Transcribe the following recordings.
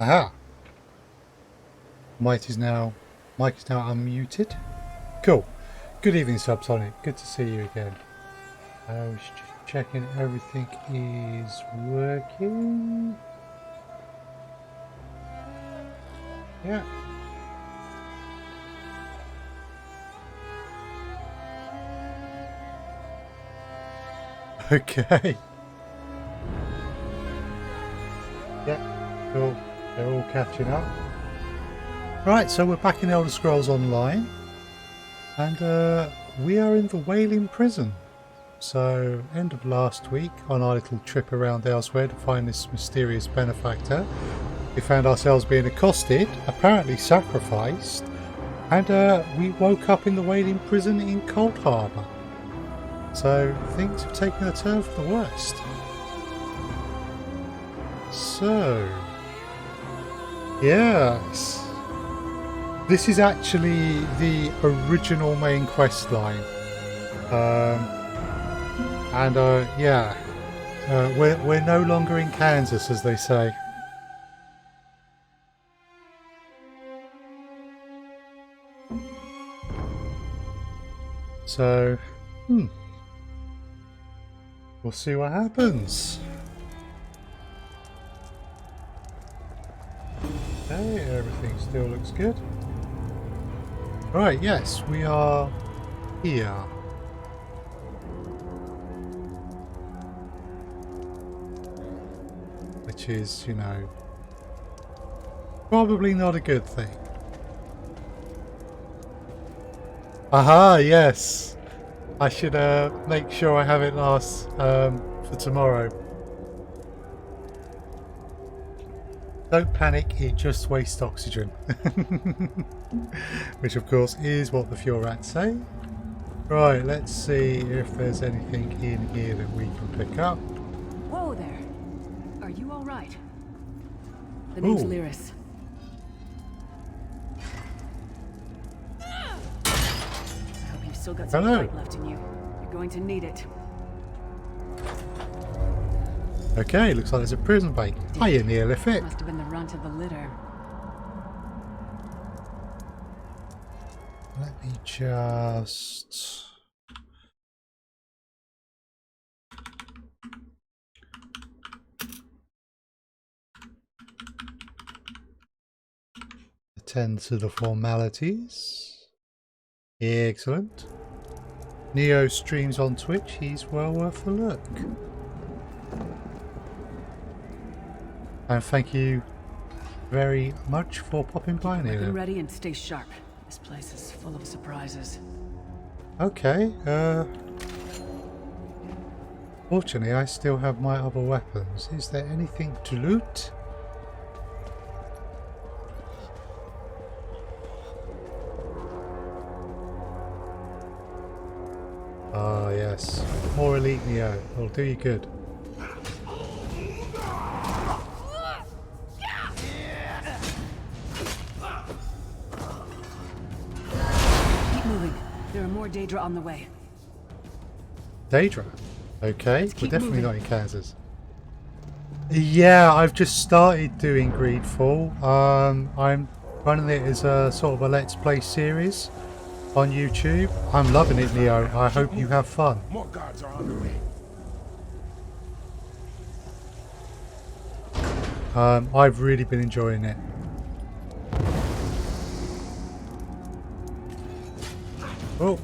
Aha! Mike is now unmuted. Cool. Good evening, Subsonic. Good to see you again. I was just checking everything is working. Yeah. Okay. Yeah. Cool. They're all catching up. Right, so we're back in Elder Scrolls Online, and we are in the Wailing Prison. So, end of last week, on our little trip around elsewhere to find this mysterious benefactor, we found ourselves being accosted, apparently sacrificed, and we woke up in the Wailing Prison in Coldharbour. So, things have taken a turn for the worst. So, yes. This is actually the original main quest line. Yeah. We're no longer in Kansas, as they say. So, we'll see what happens. Okay, everything still looks good. Right, yes, we are here. Which is, you know, probably not a good thing. Aha, yes. I should make sure I have it last for tomorrow. Don't panic, it just wastes oxygen. Which of course is what the Fuel Rats say. Right, let's see if there's anything in here that we can pick up. Whoa there. Are you alright? The name's Lyris. I hope you've still got some fight left in you. You're going to need it. Okay, looks like there's a prison break. Hiya, Neolithic. Must have been the runt of the litter. Let me just... attend to the formalities. Excellent. Neo streams on Twitch. He's well worth a look. And thank you very much for popping by, Neo. Get ready and stay sharp. This place is full of surprises. Okay, fortunately I still have my other weapons. Is there anything to loot? Ah yes, more elite Neo. It'll do you good. Daedra on the way. Daedra? Okay, we're definitely not in Kansas. Yeah, I've just started doing Greedfall. I'm running it as a sort of a Let's Play series on YouTube. I'm loving it, Neo. I hope you have fun. More guards are on the way. I've really been enjoying it. Oh.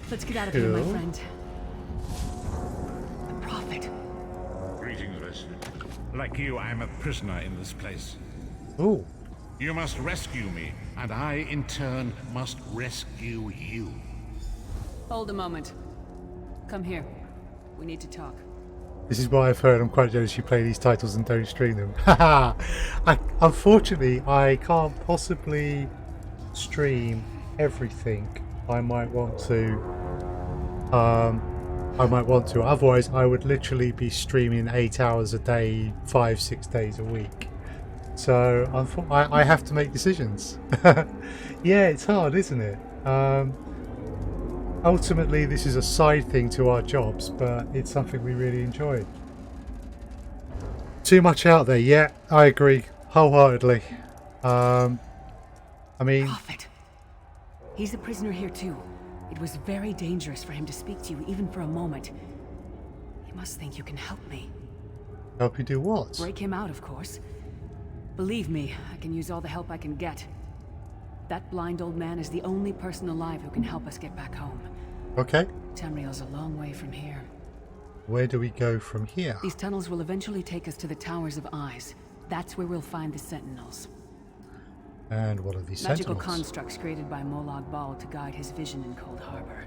Let's get out of here, my friend. The Prophet. Greetings, resident. Like you, I am a prisoner in this place. Oh. You must rescue me, and I, in turn, must rescue you. Hold a moment. Come here. We need to talk. This is why I've heard I'm quite jealous you play these titles and don't stream them. Unfortunately, I can't possibly stream everything I might want to. Otherwise, I would literally be streaming 8 hours a day, 5-6 days a week. So I have to make decisions. Yeah, it's hard, isn't it? Ultimately, this is a side thing to our jobs, but it's something we really enjoy. Too much out there, yeah, I agree wholeheartedly. I mean... Prophet. He's a prisoner here too. It was very dangerous for him to speak to you even for a moment. You must think you can help me. Help you do what? Break him out, of course. Believe me, I can use all the help I can get. That blind old man is the only person alive who can help us get back home. Okay. Tamreil's a long way from here. Where do we go from here? These tunnels will eventually take us to the Towers of Eyes. That's where we'll find the Sentinels. And what are these Magical Sentinels? constructs created by Molag Bal to guide his vision in Coldharbour.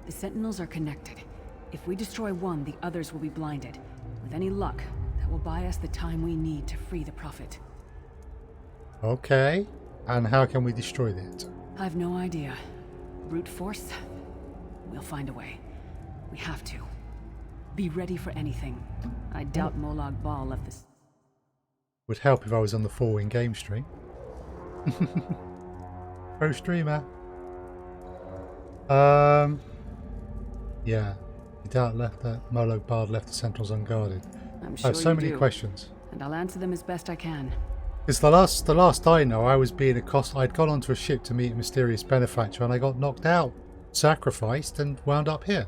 The Sentinels are connected. If we destroy one, the others will be blinded. With any luck, that will buy us the time we need to free the Prophet. Okay. And how can we destroy that? I've no idea. Brute force? We'll find a way. We have to. Be ready for anything. I doubt Molag Bal left this. Would help if I was on the 4-win game stream. Pro streamer. Yeah. You doubt left that Molag Bal left the Sentinels unguarded. I'm I sure have so you many do. questions. And I'll answer them as best I can. Because the last I know, I was being accosted. I'd gone onto a ship to meet a mysterious benefactor, and I got knocked out, sacrificed, and wound up here.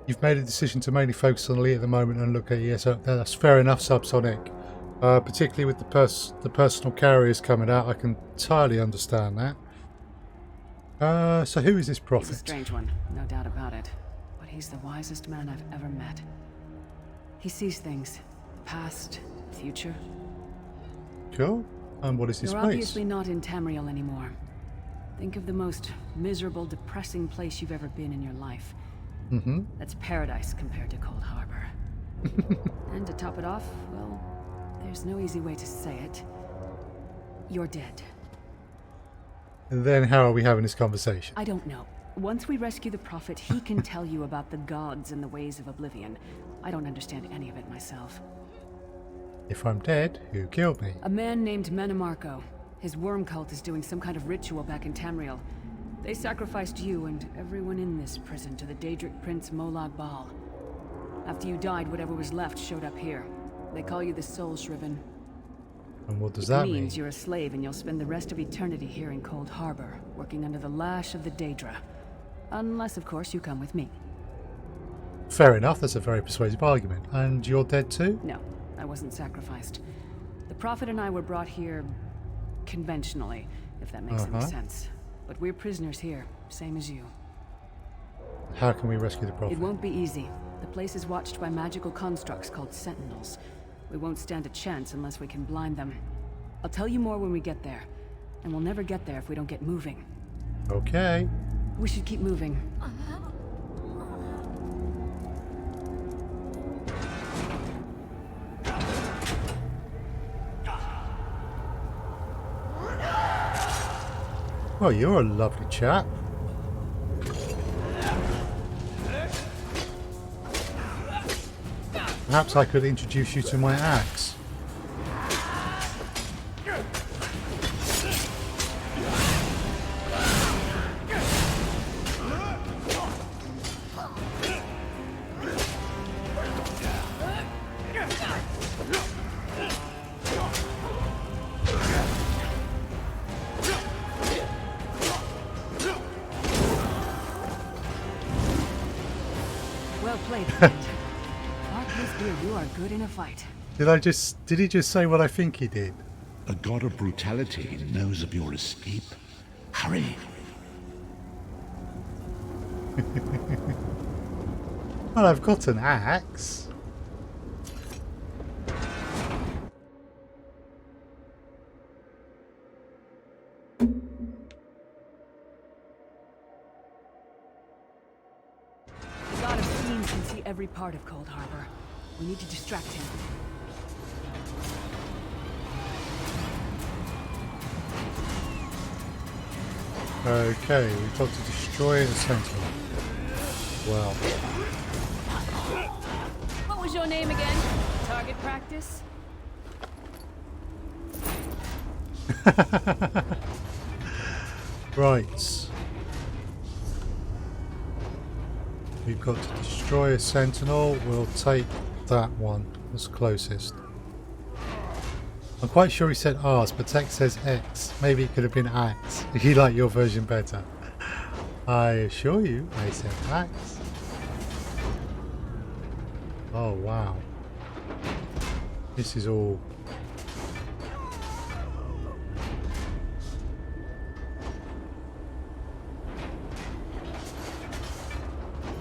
You've made a decision to mainly focus on Lee at the moment and look at yes, that's fair enough, Subsonic. Particularly with the personal carriers coming out, I can entirely understand that. So who is this prophet? He's a strange one, no doubt about it. But he's the wisest man I've ever met. He sees things, the past, the future. Cool. And what is this You're place? obviously not in Tamreil anymore. Think of the most miserable, depressing place you've ever been in your life. Mm-hmm. That's paradise compared to Coldharbour. And to top it off, well, there's no easy way to say it. You're dead. And then how are we having this conversation? I don't know. Once we rescue the Prophet, he can tell you about the gods and the ways of oblivion. I don't understand any of it myself. If I'm dead, who killed me? A man named Menemarco. His worm cult is doing some kind of ritual back in Tamreil. They sacrificed you and everyone in this prison to the Daedric Prince Molag Bal. After you died, whatever was left showed up here. They call you the Soul Shriven. And what does that It mean? means you're a slave and you'll spend the rest of eternity here in Coldharbour, working under the lash of the Daedra. Unless, of course, you come with me. Fair enough, that's a very persuasive argument. And you're dead too? No, I wasn't sacrificed. The Prophet and I were brought here conventionally, if that makes any sense. But we're prisoners here, same as you. How can we rescue the prophet? It won't be easy. The place is watched by magical constructs called Sentinels. We won't stand a chance unless we can blind them. I'll tell you more when we get there. And we'll never get there if we don't get moving. Okay. We should keep moving. Well, you're a lovely chap. Perhaps I could introduce you to my axe. Well played, friend. Here, you are good in a fight. Did he just say what I think he did? The god of brutality knows of your escape. Hurry. Well, I've got an axe. The god of fiends can see every part of Coldharbour. We need to distract him. Okay, we've got to destroy the sentinel. Well. What was your name again? Target practice? Right. we've got to destroy a sentinel. We'll take that one that's closest. I'm quite sure he said Rs, but text says X. Maybe it could have been Axe. If you like your version better. I assure you, I said Axe. Oh wow. This is all...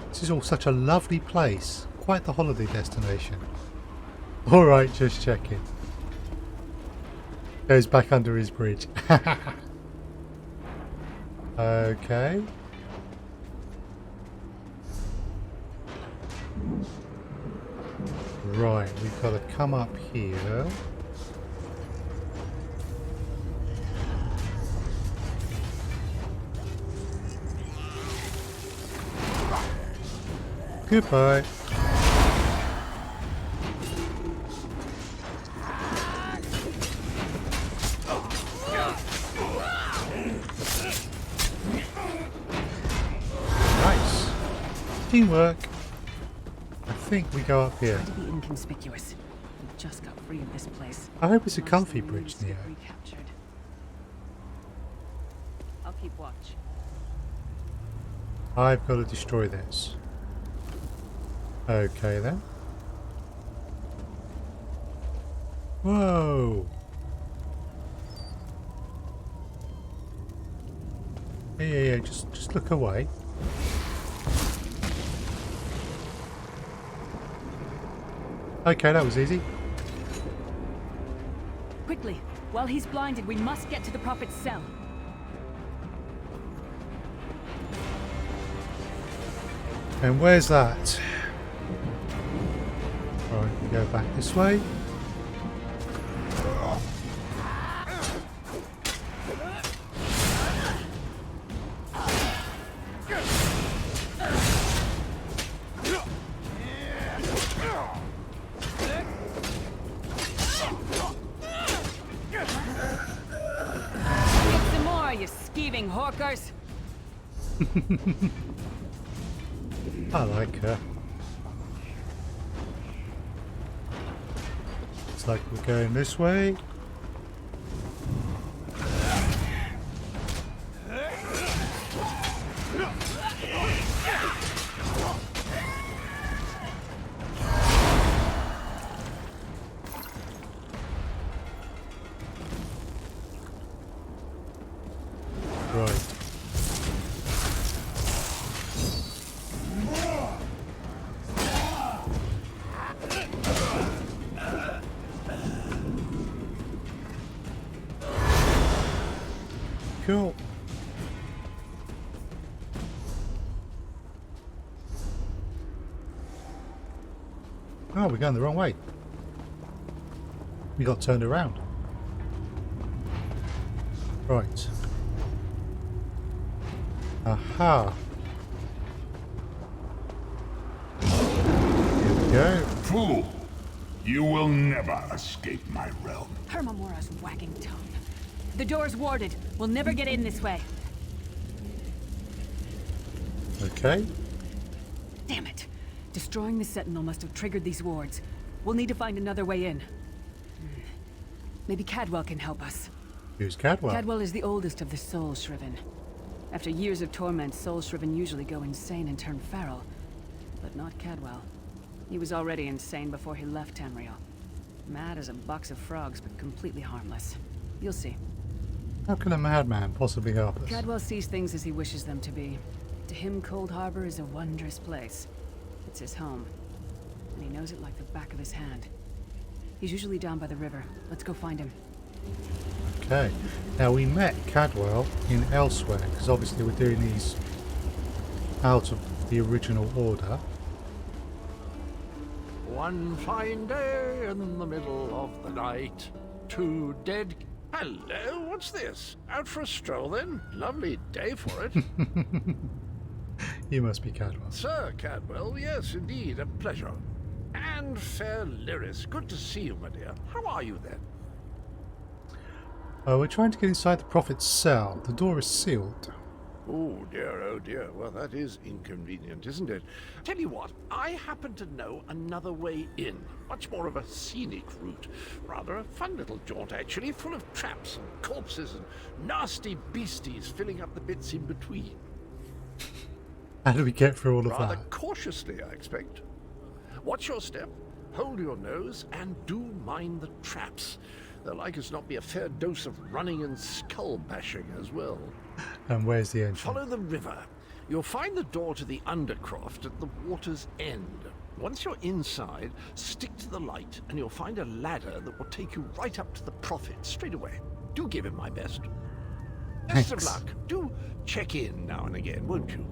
This is all such a lovely place. Quite the holiday destination. Alright, just checking. Goes back under his bridge. Okay. Right, we've got to come up here. Goodbye. Nice. Teamwork. I think we go up here. Try to be inconspicuous. We just got free of this place. I hope it's a Most comfy of the bridge, units Neo. get recaptured. I'll keep watch. I've got to destroy this. Okay then. Whoa! Yeah, just look away. Okay, that was easy. Quickly! While he's blinded, we must get to the Prophet's cell. And where's that? Right, we go back this way. Get some more, you skeeving hawkers! I like her. Looks like we're going this way. Right. Cool. Oh, we're going the wrong way. We got turned around. Right. Aha. Here we go. Fool! You will never escape my realm. Hermamora's wagging tongue. The door's warded. We'll never get in this way. Okay. Damn it. Destroying the Sentinel must have triggered these wards. We'll need to find another way in. Maybe Cadwell can help us. Who's Cadwell? Cadwell is the oldest of the Soul Shriven. After years of torment, Soul Shriven usually go insane and turn feral. But not Cadwell. He was already insane before he left Tamreil. Mad as a box of frogs, but completely harmless. You'll see. How can a madman possibly help us? Cadwell sees things as he wishes them to be. To him, Coldharbour is a wondrous place. It's his home. And he knows it like the back of his hand. He's usually down by the river. Let's go find him. Okay. Now we met Cadwell in Elsewhere, because obviously we're doing these out of the original order. One fine day in the middle of the night, two dead... Hello, what's this? Out for a stroll then? Lovely day for it. You must be Cadwell. Sir Cadwell, yes indeed, a pleasure. And fair Lyris, good to see you, my dear. How are you then? We're trying to get inside the Prophet's cell. The door is sealed. Oh dear, well that is inconvenient, isn't it? Tell you what, I happen to know another way in. Much more of a scenic route. Rather a fun little jaunt actually, full of traps and corpses and nasty beasties filling up the bits in between. How do we get through all of Rather that? cautiously, I expect. Watch your step, hold your nose, and do mind the traps. There'll like as not be a fair dose of running and skull bashing as well. And where's the entrance? Follow the river. You'll find the door to the undercroft at the water's end. Once you're inside, stick to the light and you'll find a ladder that will take you right up to the prophet straight away. Do give him my best. Best of Thanks. luck. Do check in now and again, won't you?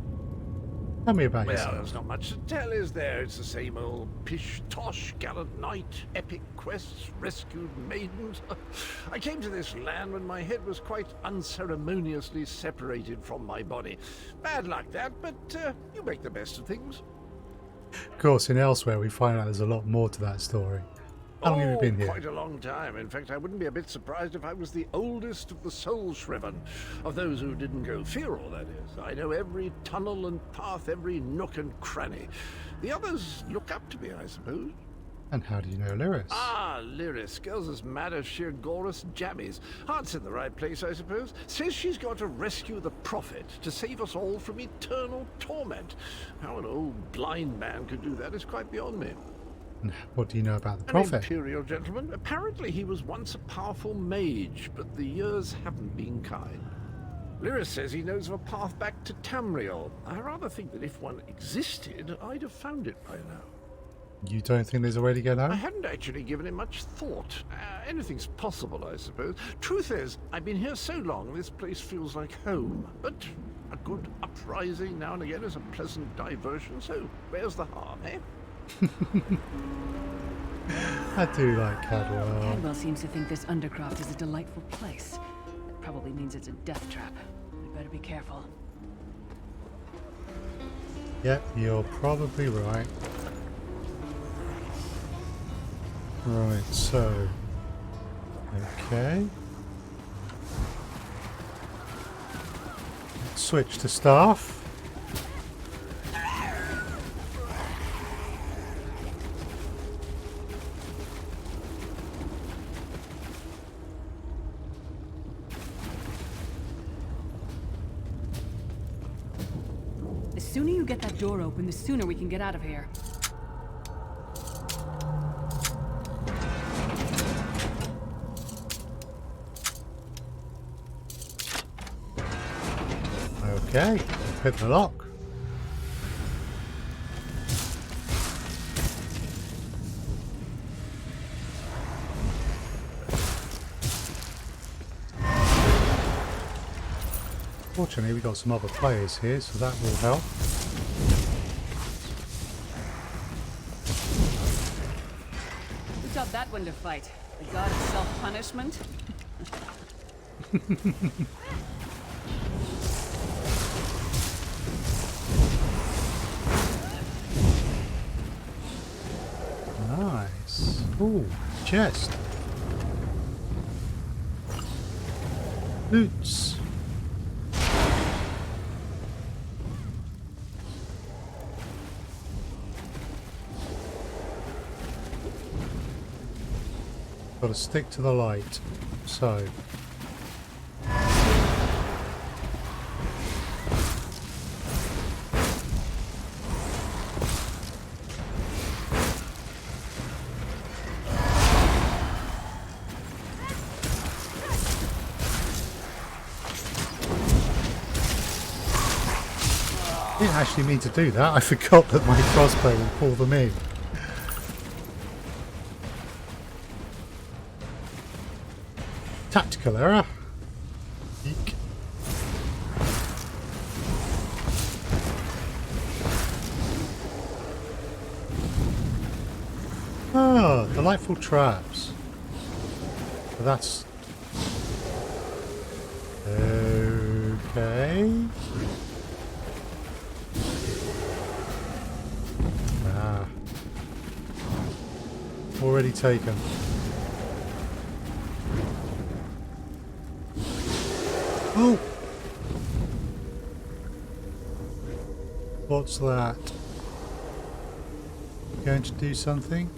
Tell me about Well, yourself. there's not much to tell, is there? It's the same old pish-tosh, gallant knight, epic quests, rescued maidens. I came to this land when my head was quite unceremoniously separated from my body. Bad luck that, but you make the best of things. Of course, in Elsewhere, we find out there's a lot more to that story. How long have you been here? Quite a long time. In fact, I wouldn't be a bit surprised if I was the oldest of the soul shriven, of those who didn't go feral, that is. I know every tunnel and path, every nook and cranny. The others look up to me, I suppose. And how do you know Lyris? Ah, Lyris. Girl's as mad as sheer Gorus jammies. Heart's in the right place, I suppose. Says she's got to rescue the prophet to save us all from eternal torment. How an old blind man could do that is quite beyond me. And what do you know about the An prophet? imperial gentleman. Apparently he was once a powerful mage, but the years haven't been kind. Lyris says he knows of a path back to Tamreil. I rather think that if one existed, I'd have found it by now. You don't think there's a way to get I home? hadn't actually given it much thought. Anything's possible, I suppose. Truth is, I've been here so long, this place feels like home. But a good uprising now and again is a pleasant diversion, so where's the harm, eh? I do like Cadwell. Cadwell seems to think this undercroft is a delightful place. That probably means it's a death trap. We better be careful. Yep, you're probably right. Right, so... Okay. Switch to staff. The sooner you get that door open, the sooner we can get out of here. Okay, hit the lock. Fortunately, we got some other players here, so that will help. Who taught that one to fight? The god of self-punishment? Nice. Ooh, chest. Loots. Got to stick to the light. So. I didn't actually mean to do that. I forgot that my crossbow will pull them in. Tactical error. Eek. Ah, delightful traps. So that's okay. Ah, already taken. Oh! What's that? Going to do something?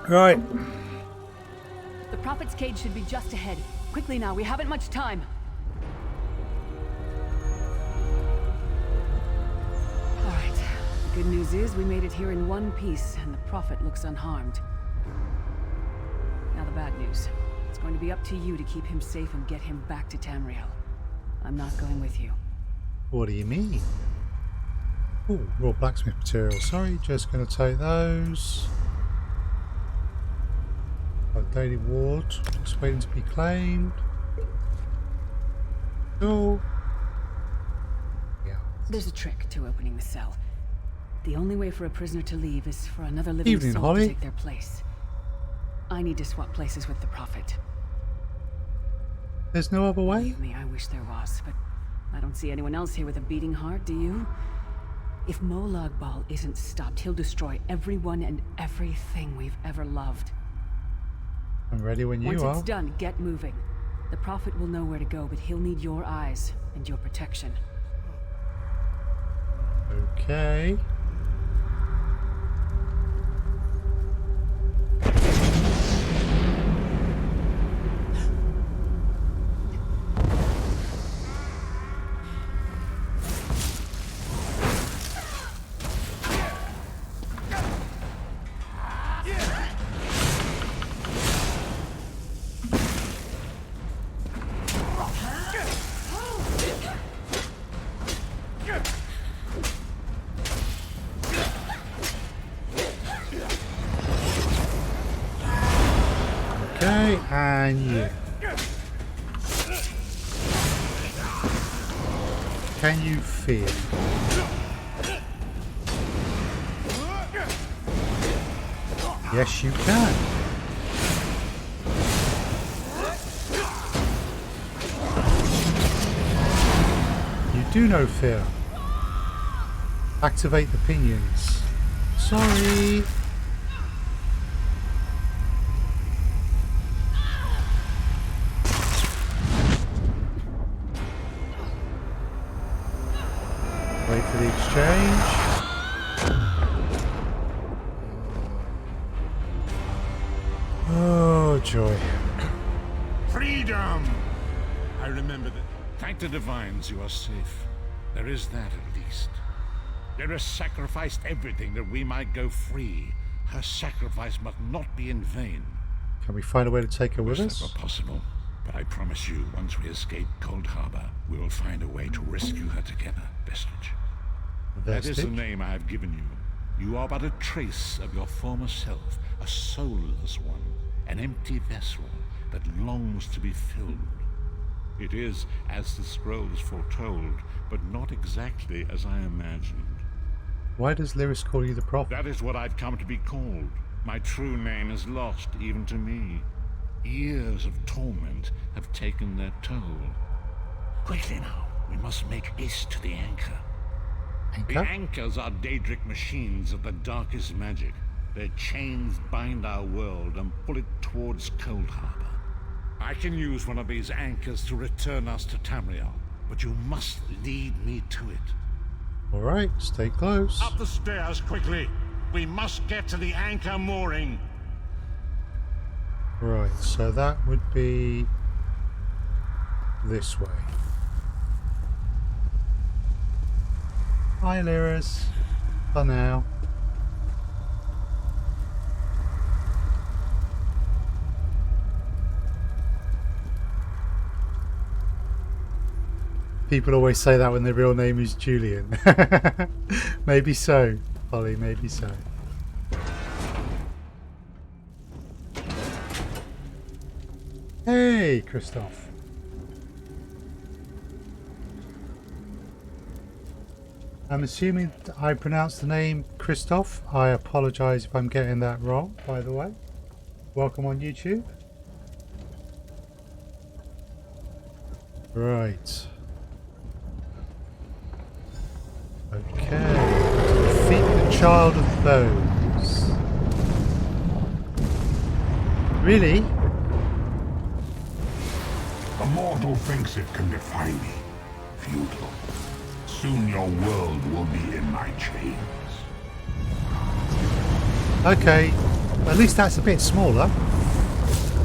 Right. The Prophet's cage should be just ahead. Quickly now, we haven't much time. Alright. The good news is we made it here in one piece, and the Prophet looks unharmed. Now the bad news. It's going to be up to you to keep him safe and get him back to Tamreil. I'm not going with you. What do you mean? Oh, raw blacksmith material. Sorry, just going to take those. Our daily ward, just waiting to be claimed. Cool. Yeah. There's a trick to opening the cell. The only way for a prisoner to leave is for another living Evening, soul Holly. to take their place. I need to swap places with the Prophet. There's no other way? Believe me, I wish there was, but I don't see anyone else here with a beating heart, do you? If Molag Bal isn't stopped, he'll destroy everyone and everything we've ever loved. I'm ready when you Once are. it's done, get moving. The Prophet will know where to go, but he'll need your eyes and your protection. Okay. Okay, and you. Can you feel? Yes, you can. You do know fear. Activate the pinions. Sorry. Wait for the exchange. Oh, joy. Freedom! I remember that. Thank the divines you are safe. There is that at least. Lyris sacrificed everything that we might go free. Her sacrifice must not be in vain. Can we find a way to take her with Wish that us? were possible, but I promise you, once we escape Coldharbour, we will find a way to rescue her together, Vestige. That is the Vestige? name I have given you. You are but a trace of your former self, a soulless one, an empty vessel that longs to be filled. It is as the scrolls foretold, but not exactly as I imagined. Why does Lyris call you the Prophet? That is what I've come to be called. My true name is lost even to me. Years of torment have taken their toll. Quickly now, we must make haste to the anchor. The Anchor? anchors are Daedric machines of the darkest magic. Their chains bind our world and pull it towards Coldharbour. I can use one of these anchors to return us to Tamreil, but you must lead me to it. Alright, stay close. Up the stairs quickly. We must get to the anchor mooring. Right, so that would be this way. Hi, Lyris. For now. People always say that when their real name is Julian. Maybe so, Holly, maybe so. Hey, Christoph. I'm assuming I pronounced the name Christoph. I apologise if I'm getting that wrong, by the way. Welcome on YouTube. Right. Okay. Defeat the Child of Bones. Really? The mortal thinks it can defy me. Futile. Soon your world will be in my chains. Okay, at least that's a bit smaller.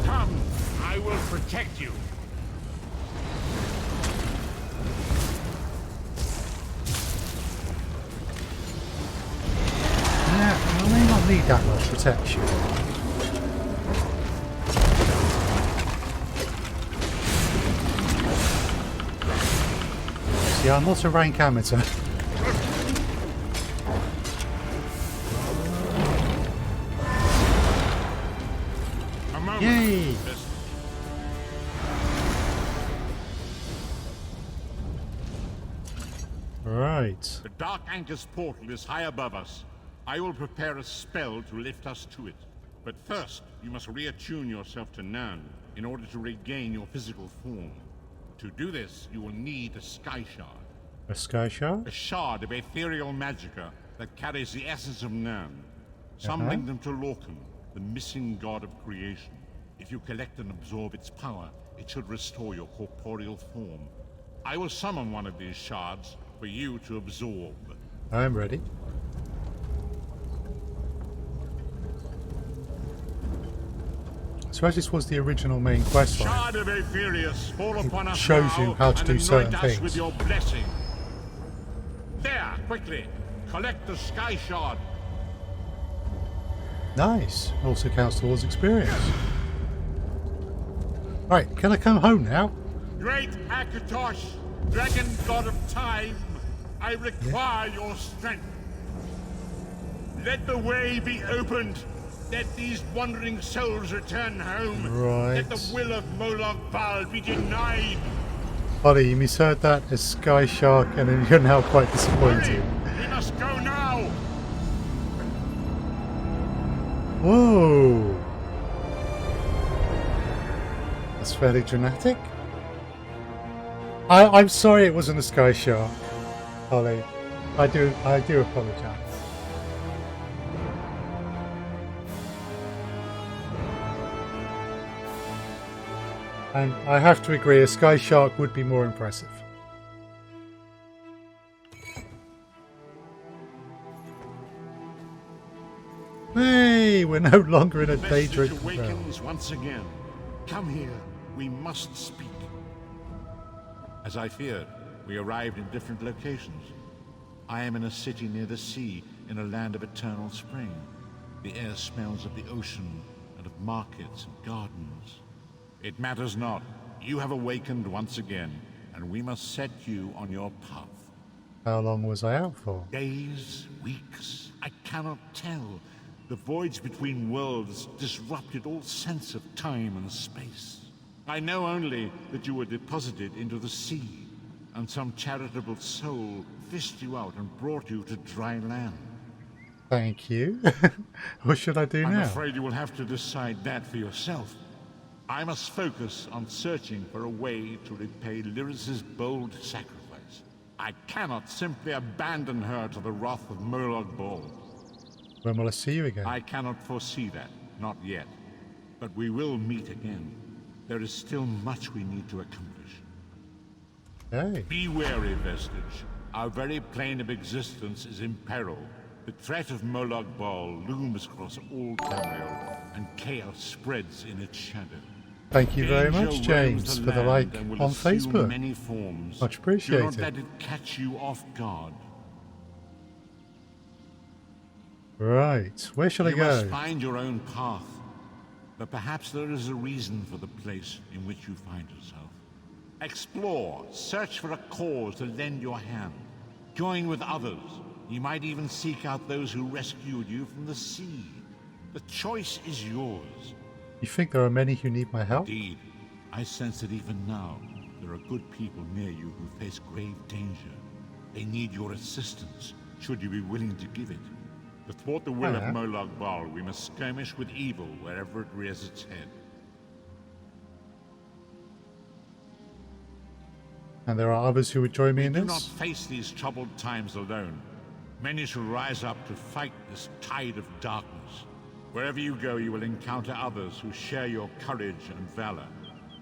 Come, I will protect you. Yeah, I may not need that much protection. See, I'm not a rank amateur. Yay! Right. The Dark Anchor's portal is high above us. I will prepare a spell to lift us to it. But first, you must reattune yourself to Nern in order to regain your physical form. To do this, you will need a Sky Shard. A sky shard? A shard of ethereal magicka that carries the essence of Nern. Some link them to Lorcan, the missing god of creation. If you collect and absorb its power, it should restore your corporeal form. I will summon one of these shards for you to absorb. I am ready. So as this was the original main quest line, Shard of Aetherius, fall upon us shows now you how to and do anoint certain us things. with your blessing. There, quickly, collect the Sky Shard. nice. Also counts towards experience. Right, can I come home now? Great Akatosh, dragon god of time, I require your strength. Let the way be opened. Let these wandering souls return home. Right. Let the will of Molag Bal be denied. Ollie, you misheard that as Sky Shark and then you're now quite Hurry! disappointed. We must go now. Whoa! That's fairly dramatic. I'm sorry it wasn't a Sky Shark, Ollie. I do apologise. And I have to agree, a Sky Shark would be more impressive. Hey, we're no longer in a Message daydream realm. awakens once again. Come here. We must speak. As I feared, we arrived in different locations. I am in a city near the sea, in a land of eternal spring. The air smells of the ocean and of markets and gardens. It matters not. You have awakened once again, and we must set you on your path. How long was I out for? Days, weeks, I cannot tell. The voids between worlds disrupted all sense of time and space. I know only that you were deposited into the sea, and some charitable soul fished you out and brought you to dry land. Thank you. What should I do I'm now? afraid you will have to decide that for yourself. I must focus on searching for a way to repay Lyris's bold sacrifice. I cannot simply abandon her to the wrath of Molag Bal. When will I see you again? I cannot foresee that, not yet. But we will meet again. There is still much we need to accomplish. Hey. Be wary, Vestige. Our very plane of existence is in peril. The threat of Molag Bal looms across all Tamreil, and chaos spreads in its shadow. Thank you very Danger much, roams James, the for the like land and will on assume Facebook. Many forms. Much Do not appreciated. let it catch you off guard. Right, where shall I You go? must find your own path. But perhaps there is a reason for the place in which you find yourself. Explore, search for a cause to lend your hand. Join with others. You might even seek out those who rescued you from the sea. The choice is yours. You think there are many who need my help? Indeed, I sense that even now, there are good people near you who face grave danger. They need your assistance, should you be willing to give it. To thwart the will of Yeah. Molag Bal, we must skirmish with evil wherever it rears its head. And there are others who would join me in Do not this? face these troubled times alone. Many shall rise up to fight this tide of darkness. Wherever you go, you will encounter others who share your courage and valor.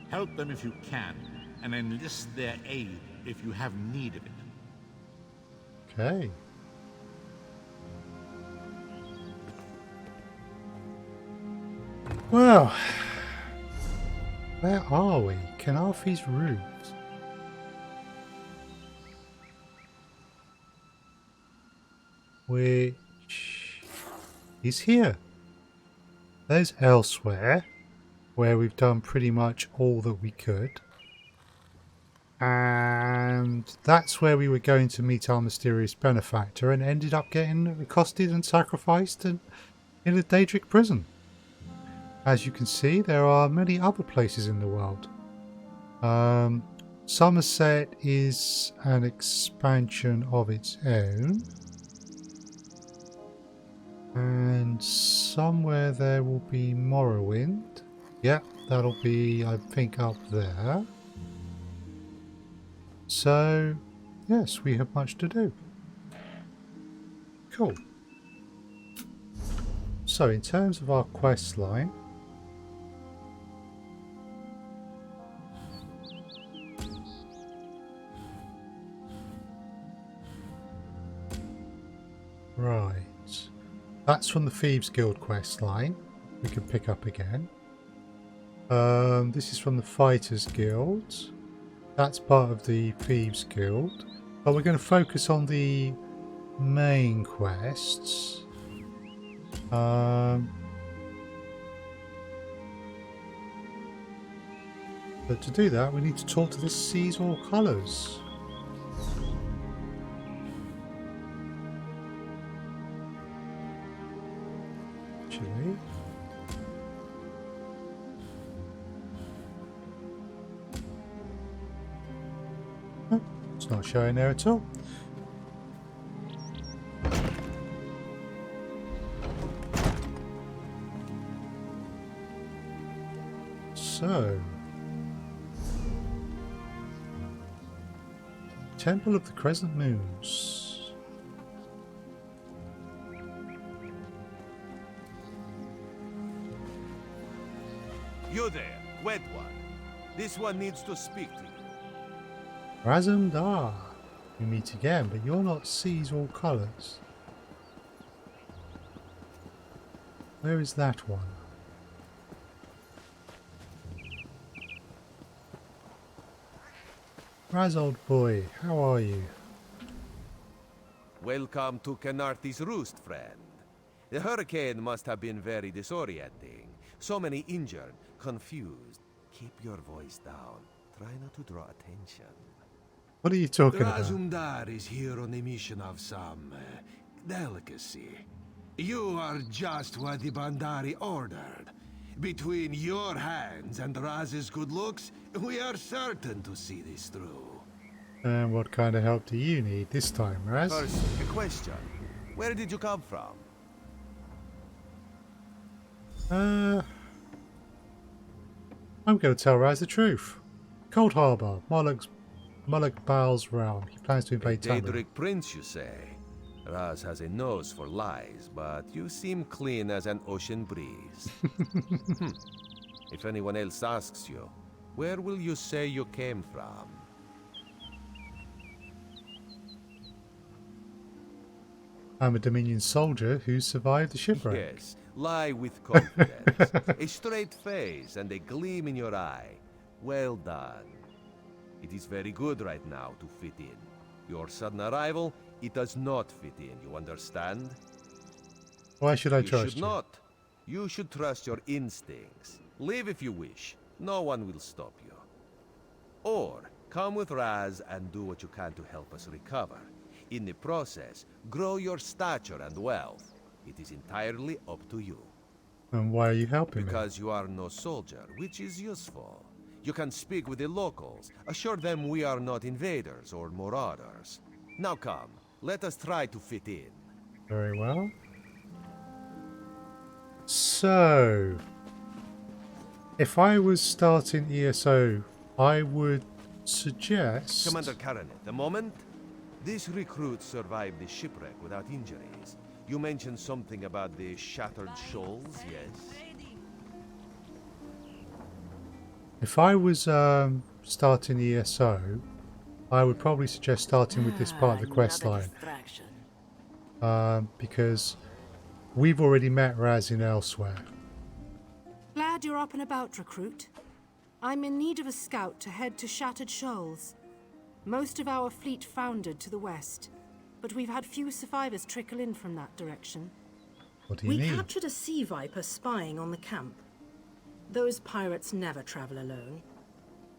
Help them if you can, and enlist their aid if you have need of it. Okay. Well, where are we? Khenarthi Roost. Which is here. There's elsewhere, where we've done pretty much all that we could. And that's where we were going to meet our mysterious benefactor and ended up getting accosted and sacrificed in a Daedric prison. As you can see, there are many other places in the world. Somerset is an expansion of its own. And somewhere there will be Morrowind. Yep, that'll be, I think, up there. So, yes, we have much to do. Cool. So, in terms of our quest line, right, that's from the Thieves Guild quest line. We can pick up again. This is from the Fighters Guild. That's part of the Thieves Guild. But we're going to focus on the main quests. But to do that, we need to talk to this Sees All Colours. Actually, oh, it's not showing there at all. So, Temple of the Crescent Moons. You there, Wet One. This one needs to speak to you. Razumdar. We meet again, but you're not Sees All Colours. Where is that one? Raz, old boy, how are you? Welcome to Khenarthi Roost, friend. The hurricane must have been very disorienting. So many injured, confused. Keep your voice down. Try not to draw attention. What are you talking about? Razumdar is here on a mission of some delicacy. You are just what the Bandari ordered. Between your hands and Raz's good looks, we are certain to see this through. And what kind of help do you need this time, Raz? First, a question. Where did you come from? I'm going to tell Raz the truth. Coldharbour, Molag Bal's realm. He plans to invade Tamreil. Daedric Prince, you say? Raz has a nose for lies, but you seem clean as an ocean breeze. If anyone else asks you, where will you say you came from? I'm a Dominion soldier who survived the shipwreck. Yes, lie with confidence. A straight face and a gleam in your eye. Well done. It is very good right now to fit in. Your sudden arrival, it does not fit in, you understand? Why should I You trust should you? not. You should trust your instincts. Leave if you wish. No one will stop you. Or, come with Raz and do what you can to help us recover. In the process, grow your stature and wealth. It is entirely up to you. And why are you helping me? Because you are no soldier, which is useful. You can speak with the locals, assure them we are not invaders or marauders. Now come, let us try to fit in. Very well. So, if I was starting ESO, I would suggest... Commander Karanet, a moment. This recruit survived the shipwreck without injuries. You mentioned something about the Shattered Shoals, yes? If I was starting ESO, I would probably suggest starting with this part of the quest line. Because we've already met Raz in elsewhere. Glad you're up and about, recruit. I'm in need of a scout to head to Shattered Shoals. Most of our fleet foundered to the west, but we've had few survivors trickle in from that direction. What do you need? We captured a sea viper spying on the camp. Those pirates never travel alone.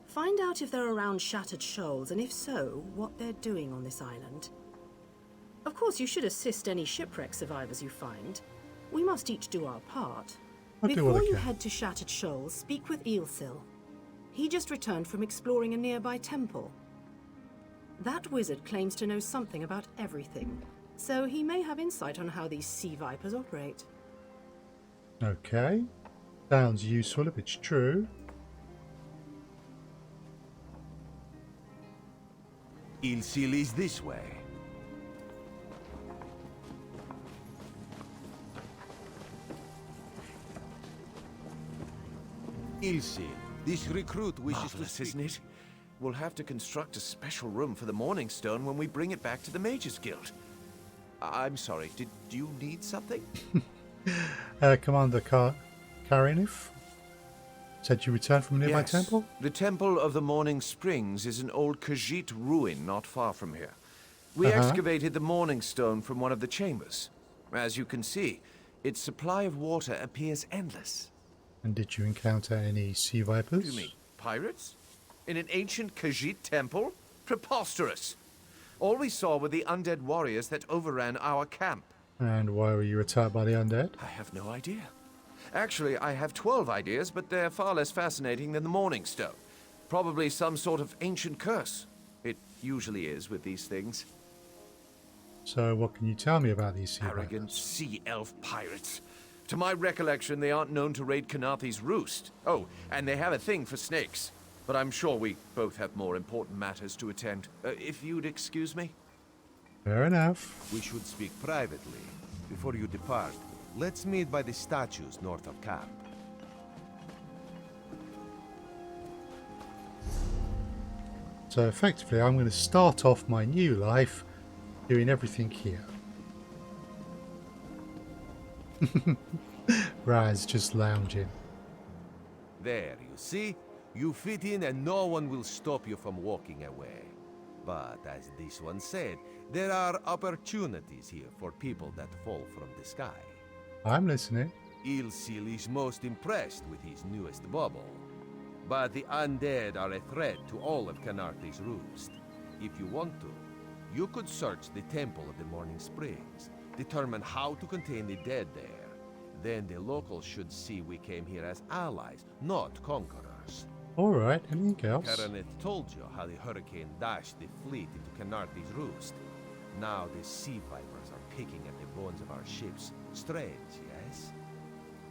Find out if they're around Shattered Shoals, and if so, what they're doing on this island. Of course, you should assist any shipwreck survivors you find. We must each do our part. Before you head to Shattered Shoals, speak with Eelsil. He just returned from exploring a nearby temple. That wizard claims to know something about everything, so he may have insight on how these sea vipers operate. Okay. Sounds useful if it's true. Eelsil is this way. Eelsil, this recruit wishes to speak. Isn't it? We'll have to construct a special room for the Morning Stone when we bring it back to the Mages Guild. I'm sorry, did you need something? Commander Karinif said you returned from a nearby temple? The Temple of the Morning Springs is an old Khajiit ruin not far from here. We excavated the Morning Stone from one of the chambers. As you can see, its supply of water appears endless. And did you encounter any sea vipers? You mean pirates? In an ancient Khajiit temple? Preposterous! All we saw were the undead warriors that overran our camp. And why were you attacked by the undead? I have no idea. Actually, I have 12 ideas, but they're far less fascinating than the Morning Stone. Probably some sort of ancient curse. It usually is with these things. So what can you tell me about these sea Arrogant vipers? sea elf pirates. To my recollection, they aren't known to raid Khenarthi's Roost. Oh, and they have a thing for snakes. But I'm sure we both have more important matters to attend. If you'd excuse me? Fair enough. We should speak privately. Before you depart, let's meet by the statues north of camp. So effectively, I'm going to start off my new life doing everything here. Raz just lounging. There, you see? You fit in and no one will stop you from walking away. But as this one said, there are opportunities here for people that fall from the sky. I'm listening. Eelsil is most impressed with his newest bubble. But the undead are a threat to all of Khenarthi's Roost. If you want to, you could search the Temple of the Morning Springs, determine how to contain the dead there. Then the locals should see we came here as allies, not conquerors. Alright, anything else? Khenarthi told you how the hurricane dashed the fleet into Khenarthi's Roost. Now the sea vipers are picking at the bones of our ships. Strange, yes?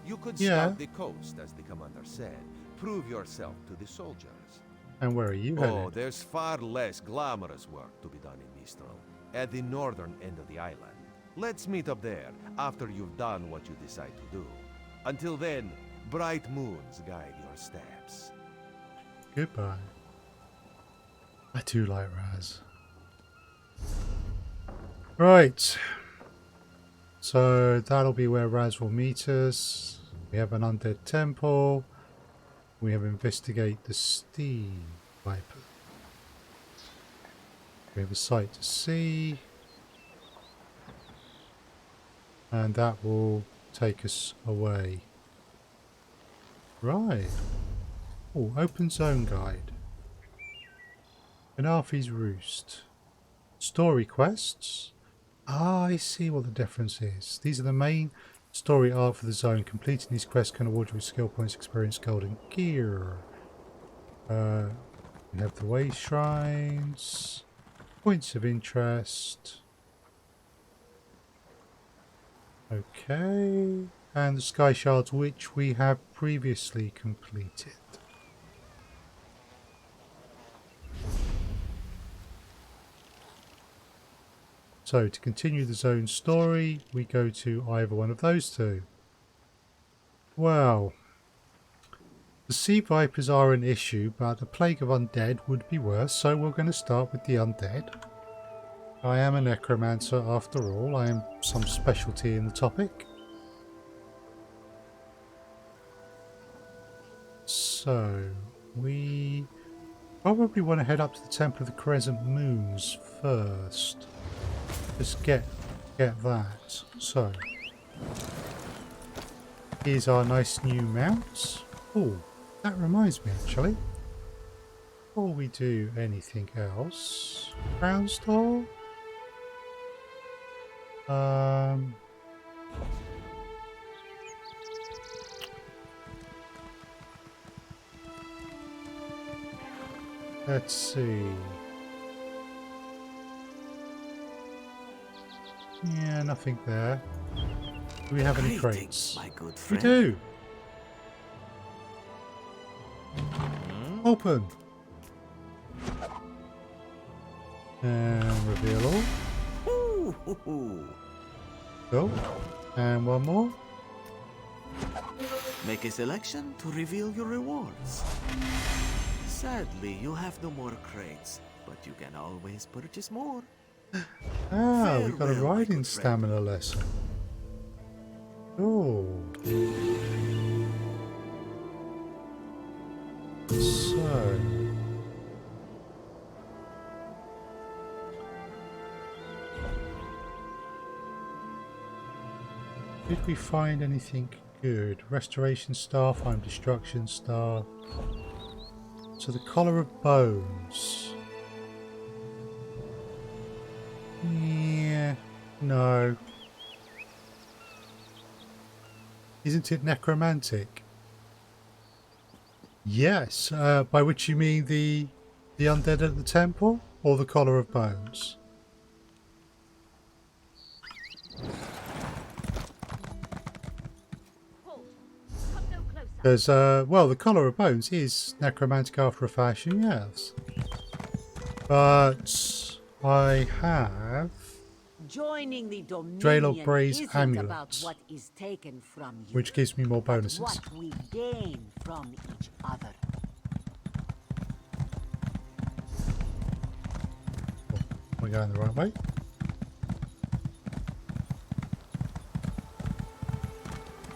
You could scout the coast, as the commander said. Prove yourself to the soldiers. And where are you headed? Oh, there's far less glamorous work to be done in Mistral, at the northern end of the island. Let's meet up there, after you've done what you decide to do. Until then, bright moons guide your steps. Goodbye. I do like Raz. Right. So that'll be where Raz will meet us. We have an undead temple. We have investigate the steam viper. We have a sight to see. And that will take us away. Right. Oh, open zone guide. Khenarthi's Roost. Story quests. Ah, I see what the difference is. These are the main story arc for the zone. Completing these quests can award you with skill points, experience, gold, and gear. We have the way shrines. Points of interest. Okay. And the sky shards, which we have previously completed. So to continue the zone story, we go to either one of those two. Well, the sea vipers are an issue, but the plague of undead would be worse, so we're going to start with the undead. I am a necromancer after all. I am some specialty in the topic. So, we probably want to head up to the Temple of the Crescent Moons first. Just get that. So, here's our nice new mounts. Oh, that reminds me actually. Before we do anything else, crown store. Let's see. Yeah, nothing there. Do we have any crates? My good We friend. do. Open. And reveal all. Go. And one more. Make a selection to reveal your rewards. Sadly, you have no more crates, but you can always purchase more. Ah, we got a Farewell, my riding good friend. stamina lesson. Oh. So. Did we find anything good? Restoration star, find destruction star. So the collar of bones. Yeah, no. Isn't it necromantic? Yes, by which you mean the undead at the temple or the collar of bones? Because, well, the collar of bones is necromantic after a fashion, yes. But I have Joining the Dominion Draylog Bray's isn't amulet, about what is taken from you, which gives me more but bonuses. what we gain from each other. Am I going the right way?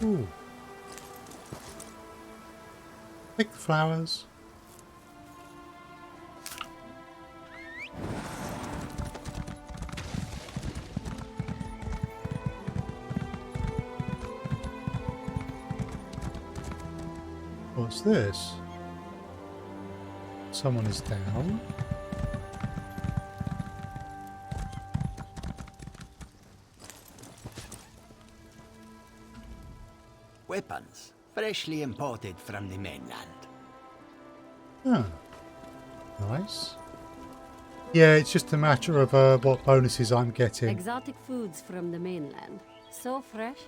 Ooh. Pick the flowers. What's this? Someone is down. Weapons, freshly imported from the mainland. Ah, nice. Yeah, it's just a matter of what bonuses I'm getting. Exotic foods from the mainland. So fresh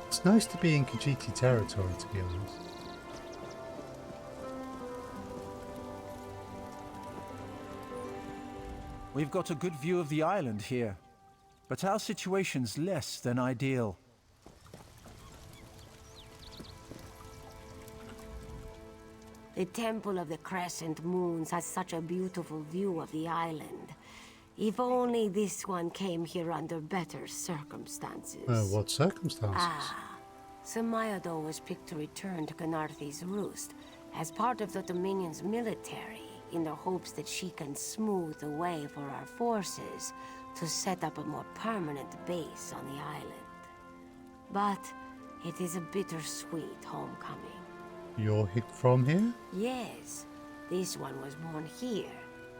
It's nice to be in Khajiit territory, to be honest. We've got a good view of the island here, but our situation's less than ideal. The Temple of the Crescent Moons has such a beautiful view of the island. If only this one came here under better circumstances. What circumstances? SilmarUK was picked to return to Khenarthi Roost as part of the Dominion's military, in the hopes that she can smooth the way for our forces to set up a more permanent base on the island. But it is a bittersweet homecoming. You're from here? Yes, this one was born here,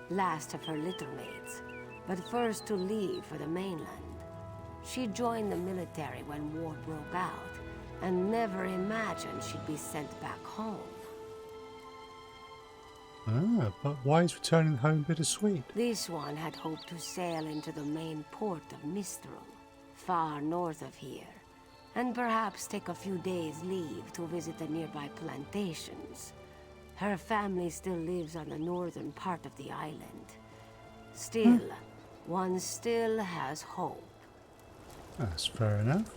last of her littermates, but first to leave for the mainland. She joined the military when war broke out, and never imagined she'd be sent back home. Ah, but why is returning home bittersweet? This one had hoped to sail into the main port of Mistral, far north of here, and perhaps take a few days' leave to visit the nearby plantations. Her family still lives on the northern part of the island. Still, one still has hope. That's fair enough.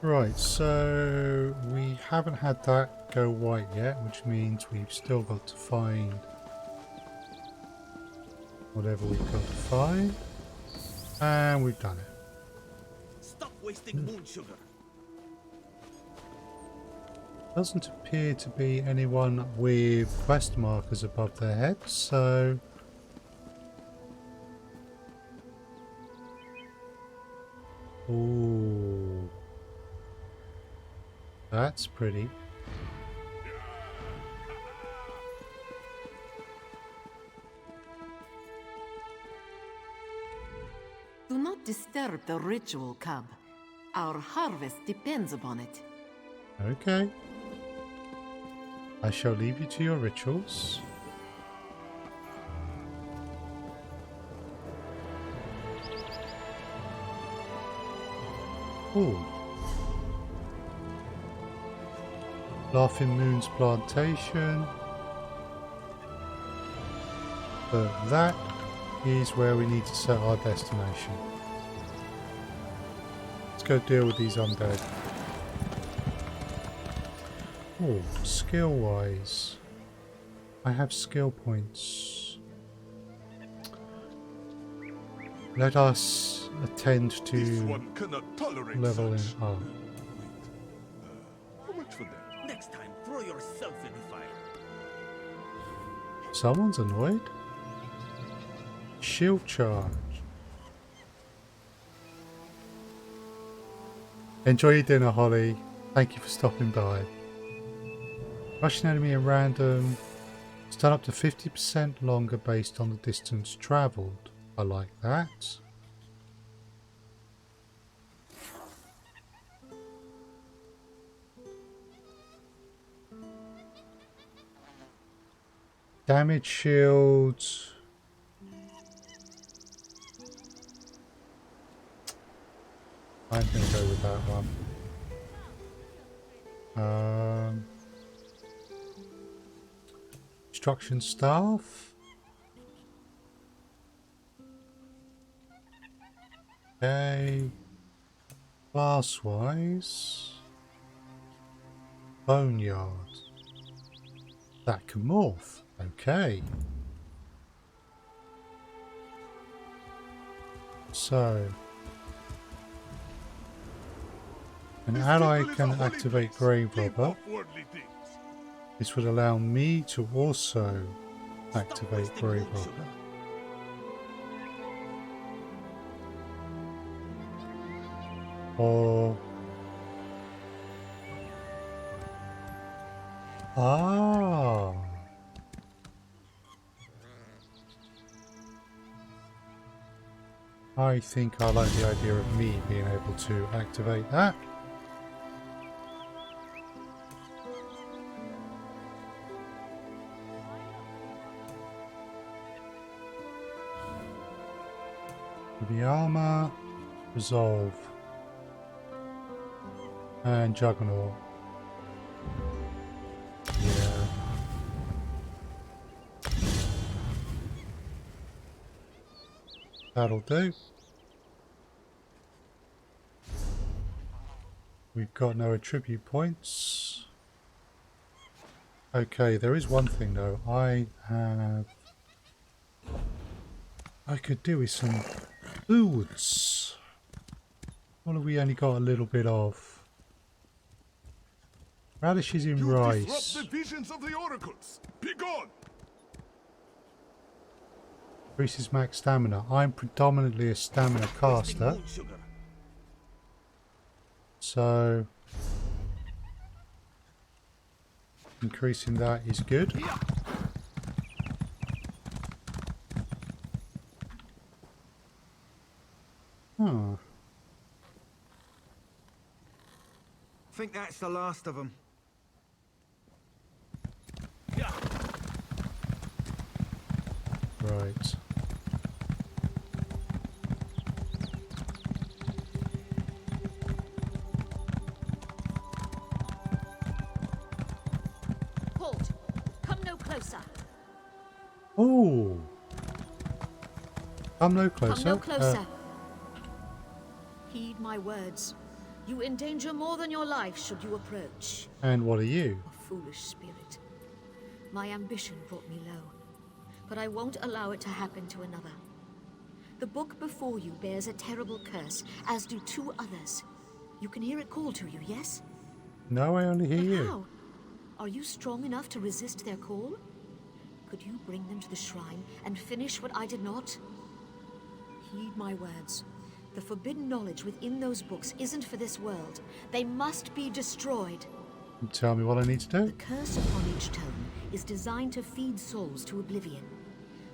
Right, so we haven't had that go white yet, which means we've still got to find whatever we've got to find. And we've done it. Stop wasting moon sugar. Doesn't appear to be anyone with quest markers above their heads, so ooh, that's pretty. Do not disturb the ritual, cub. Our harvest depends upon it. Okay. I shall leave you to your rituals. Ooh. Laughing Moon's plantation. But that is where we need to set our destination. Let's go deal with these undead. Oh, skill-wise, I have skill points. Let us attend to leveling up. How much for that? Next time, throw yourself in the fire. Someone's annoyed. Shield charge. Enjoy your dinner, Holly. Thank you for stopping by. Rush an enemy at random. Stun up to 50% longer based on the distance travelled. I like that. Damage shields. I'm going to go with that one. Instruction staff. Okay. Class wise. Boneyard. That can morph. Okay. So. An ally can activate Grave Robber. This would allow me to also activate Grave Robber. Or... ah! I think I like the idea of me being able to activate that. The armor, resolve, and juggernaut. Yeah. That'll do. We've got no attribute points. Okay, there is one thing though. I could do with some foods. What have we only got a little bit of? Radishes in rice. Disrupt the visions of the oracles. Be gone. Increases max stamina. I'm predominantly a stamina caster, so increasing that is good. Oh. I think that's the last of them. Right. Halt! Come no closer. Oh. Come no closer. Come no closer. Heed my words. You endanger more than your life should you approach. And what are you? A foolish spirit. My ambition brought me low, but I won't allow it to happen to another. The book before you bears a terrible curse, as do 2 others. You can hear it call to you, yes? No, I only hear But you. how? Are you strong enough to resist their call? Could you bring them to the shrine and finish what I did not? Heed my words. The forbidden knowledge within those books isn't for this world. They must be destroyed. Tell me what I need to do. The curse upon each tome is designed to feed souls to oblivion.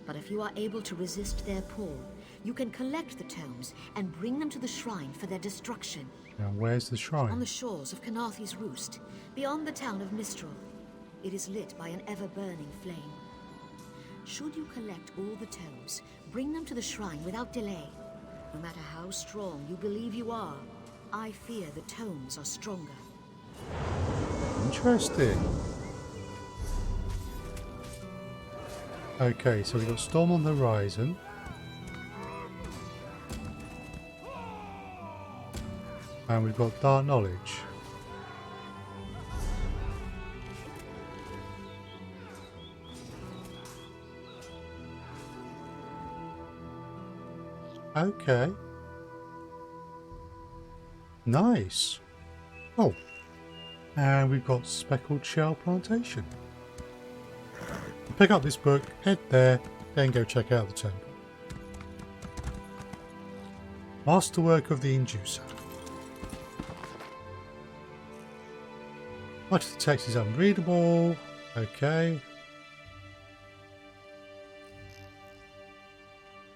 But if you are able to resist their pull, you can collect the tomes and bring them to the shrine for their destruction. Now, where's the shrine? On the shores of Khenarthi Roost, beyond the town of Mistral. It is lit by an ever-burning flame. Should you collect all the tomes, bring them to the shrine without delay. No matter how strong you believe you are, I fear the tomes are stronger. Interesting. Okay, so we've got Storm on the horizon. And we've got Dark Knowledge. Okay. Nice. Oh. And we've got Speckled Shell Plantation. Pick up this book, head there, then go check out the temple. Masterwork of the Inducer. Much of the text is unreadable. Okay.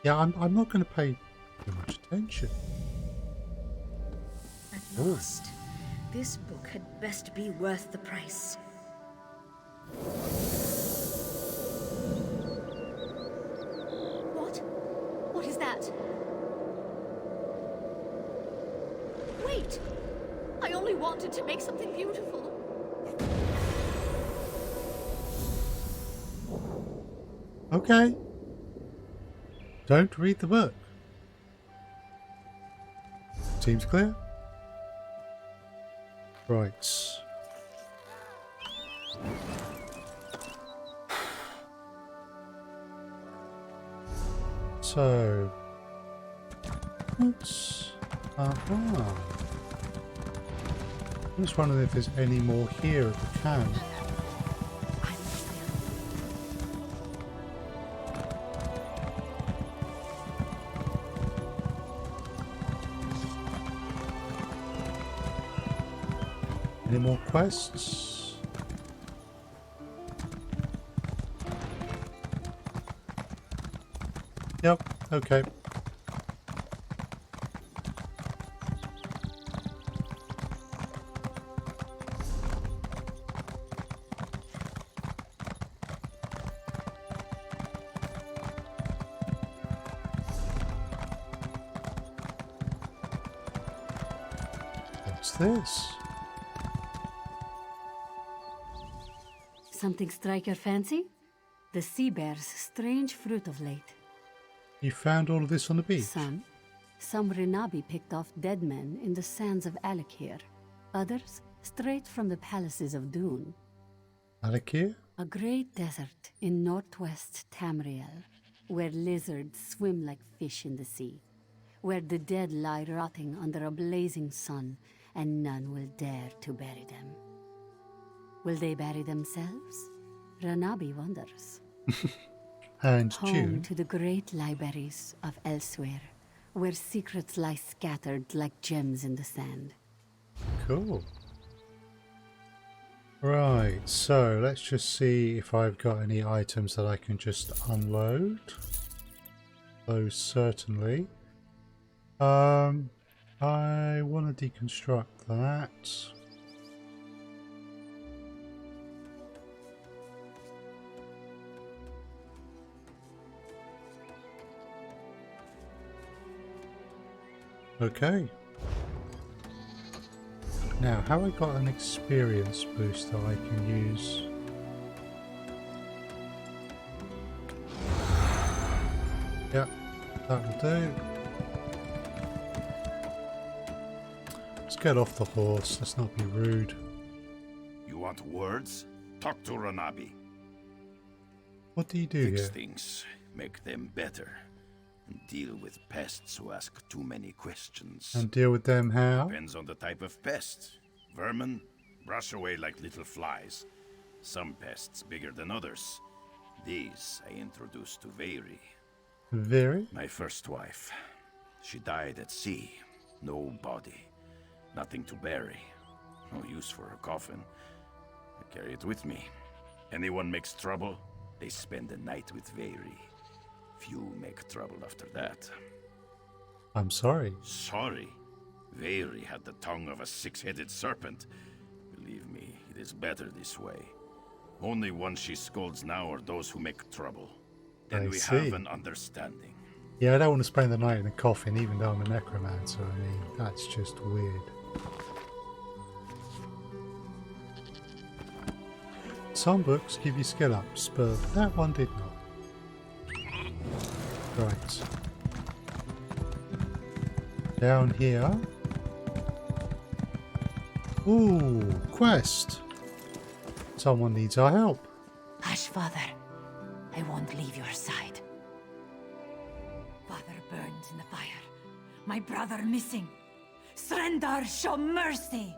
Yeah, I'm not going to pay too much attention. At last, this book had best be worth the price. What? What is that? Wait! I only wanted to make something beautiful. Okay. Don't read the book. Seems clear. Right. So, what's... I'm just wondering if there's any more here at the camp. Any more quests? Yep, okay. What's this? Something strike your fancy? The sea bear's strange fruit of late. You found all of this on the beach? Some Renabi picked off dead men in the sands of Alakir. Others straight from the palaces of Dune. Alakir? A great desert in northwest Tamreil, where lizards swim like fish in the sea, where the dead lie rotting under a blazing sun, and none will dare to bury them. Will they bury themselves? Renabi wonders. And home June? to the great libraries of elsewhere, where secrets lie scattered like gems in the sand. Cool. Right, so let's just see if I've got any items that I can just unload. Those certainly. I want to deconstruct that. Okay. Now, have I got an experience boost that I can use? Yep. That will do. Let's get off the horse. Let's not be rude. You want words? Talk to Ranabi. What do you do Fix here? things, make them better, and deal with pests who ask too many questions. And deal with them how? Depends on the type of pest. Vermin brush away like little flies. Some pests bigger than others. These I introduced to Veiri. Very? My first wife. She died at sea. No body. Nothing to bury. No use for a coffin. I carry it with me. Anyone makes trouble, they spend the night with Veiri. Few make trouble after that. I'm sorry. Sorry? Veiri had the tongue of a six-headed serpent. Believe me, it is better this way. Only ones she scolds now are those who make trouble. Then we have an understanding. Yeah, I don't want to spend the night in a coffin, even though I'm a necromancer. I mean, that's just weird. Some books give you skill ups, but that one did not. Right. Down here. Ooh, quest. Someone needs our help. Hush, Father. I won't leave your side. Father burns in the fire. My brother missing. Surrender, show mercy.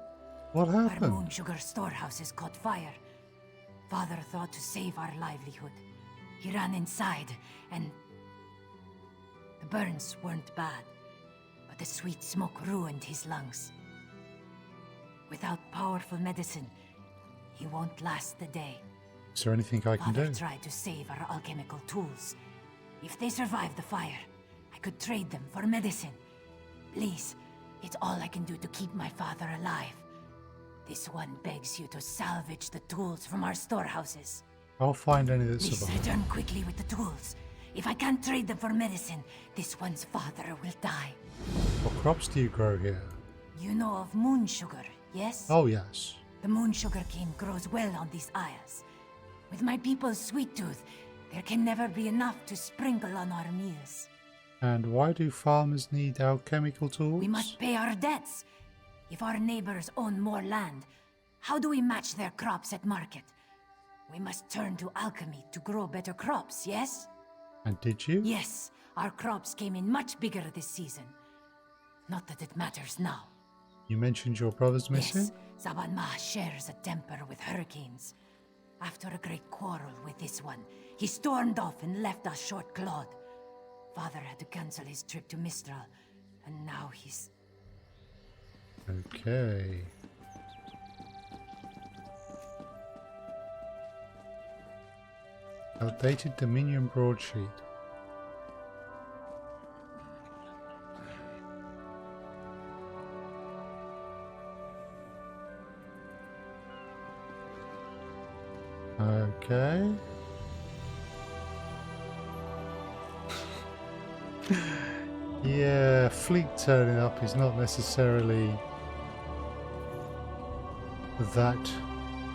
What Our happened? moon sugar storehouses caught fire. Father thought to save our livelihood. He ran inside, and the burns weren't bad, but the sweet smoke ruined his lungs. Without powerful medicine, he won't last the day. Is there anything I can Father do? tried to save our alchemical tools. If they survive the fire, I could trade them for medicine. Please, it's all I can do to keep my father alive. This one begs you to salvage the tools from our storehouses. I'll find any that Please survive. return quickly with the tools. If I can't trade them for medicine, this one's father will die. What crops do you grow here? You know of moon sugar, yes? Oh, yes. The moon sugar cane grows well on these isles. With my people's sweet tooth, there can never be enough to sprinkle on our meals. And why do farmers need alchemical tools? We must pay our debts. If our neighbors own more land, how do we match their crops at market? We must turn to alchemy to grow better crops, yes? And did you? Yes, our crops came in much bigger this season. Not that it matters now. You mentioned your brother's missing? Yes, Zaban Ma shares a temper with hurricanes. After a great quarrel with this one, he stormed off and left us short-clawed. Father had to cancel his trip to Mistral, and now he's... Okay. Outdated Dominion broadsheet. Okay. Yeah, fleet turning up is not necessarily that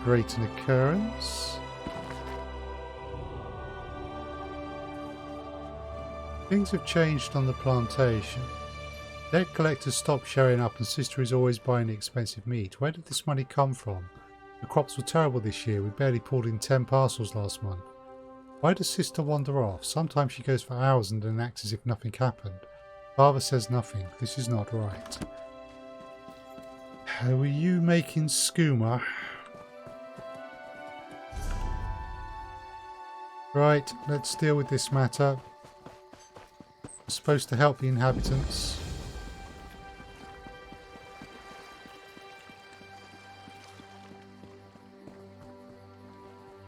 great an occurrence. Things have changed on the plantation. Debt collectors stopped showing up and Sister is always buying expensive meat. Where did this money come from? The crops were terrible this year. We barely pulled in 10 parcels last month. Why does Sister wander off? Sometimes she goes for hours and then acts as if nothing happened. Father says nothing. This is not right. Were you making skooma? Right, let's deal with this matter. We're supposed to help the inhabitants.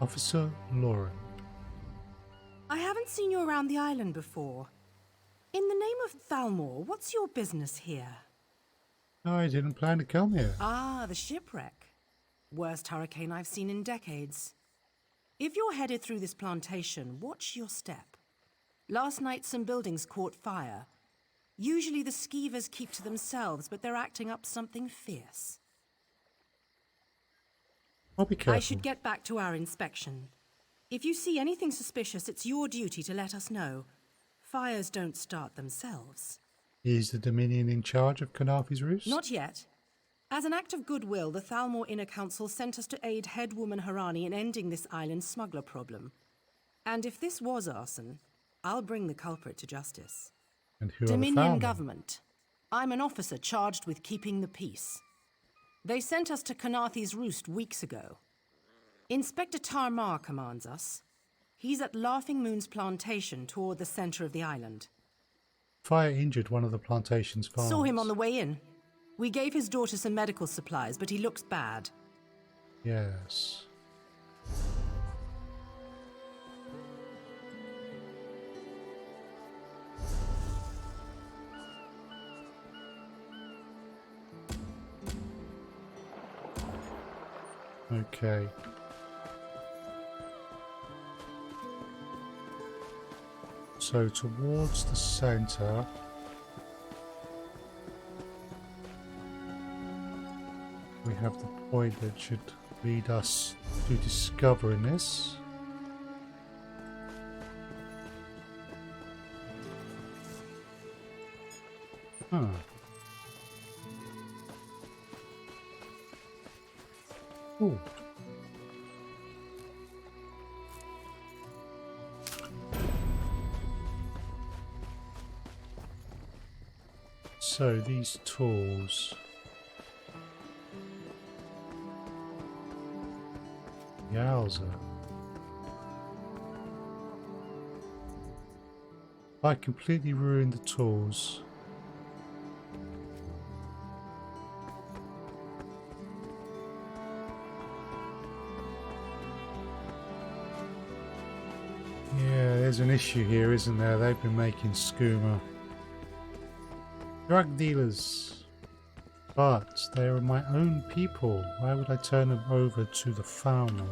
Officer Lauren. I haven't seen you around the island before. In the name of Thalmor, what's your business here? I didn't plan to come here. Ah, the shipwreck. Worst hurricane I've seen in decades. If you're headed through this plantation, watch your step. Last night some buildings caught fire. Usually the skeevers keep to themselves, but they're acting up something fierce. I'll be careful. I should get back to our inspection. If you see anything suspicious, it's your duty to let us know. Fires don't start themselves. Is the Dominion in charge of Khenarthi Roost? Not yet. As an act of goodwill, the Thalmor Inner Council sent us to aid head woman Harani in ending this island's smuggler problem. And if this was arson, I'll bring the culprit to justice. And who Dominion are the Thalmor? government. I'm an officer charged with keeping the peace. They sent us to Khenarthi Roost weeks ago. Inspector Tamreil commands us. He's at Laughing Moon's plantation toward the center of the island. Fire injured one of the plantation's farmers. Saw him on the way in. We gave his daughter some medical supplies, but he looks bad. Yes. Okay. So towards the center. We have the point that should lead us to discovering this. Huh. Ooh. So these tools. Yowza. I completely ruined the tools. Yeah, there's an issue here, isn't there? They've been making skooma. Drug dealers. But they are my own people. Why would I turn them over to the farmer?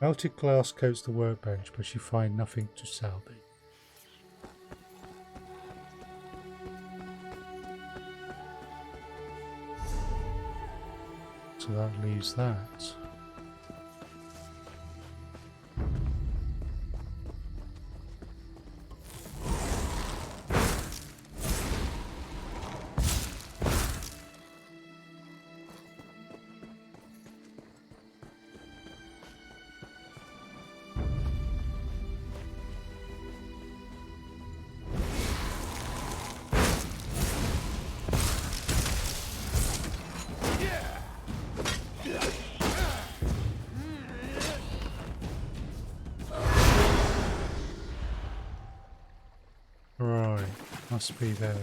Melted glass coats the workbench, but you find nothing to salvage. So that leaves that. Right, must be there.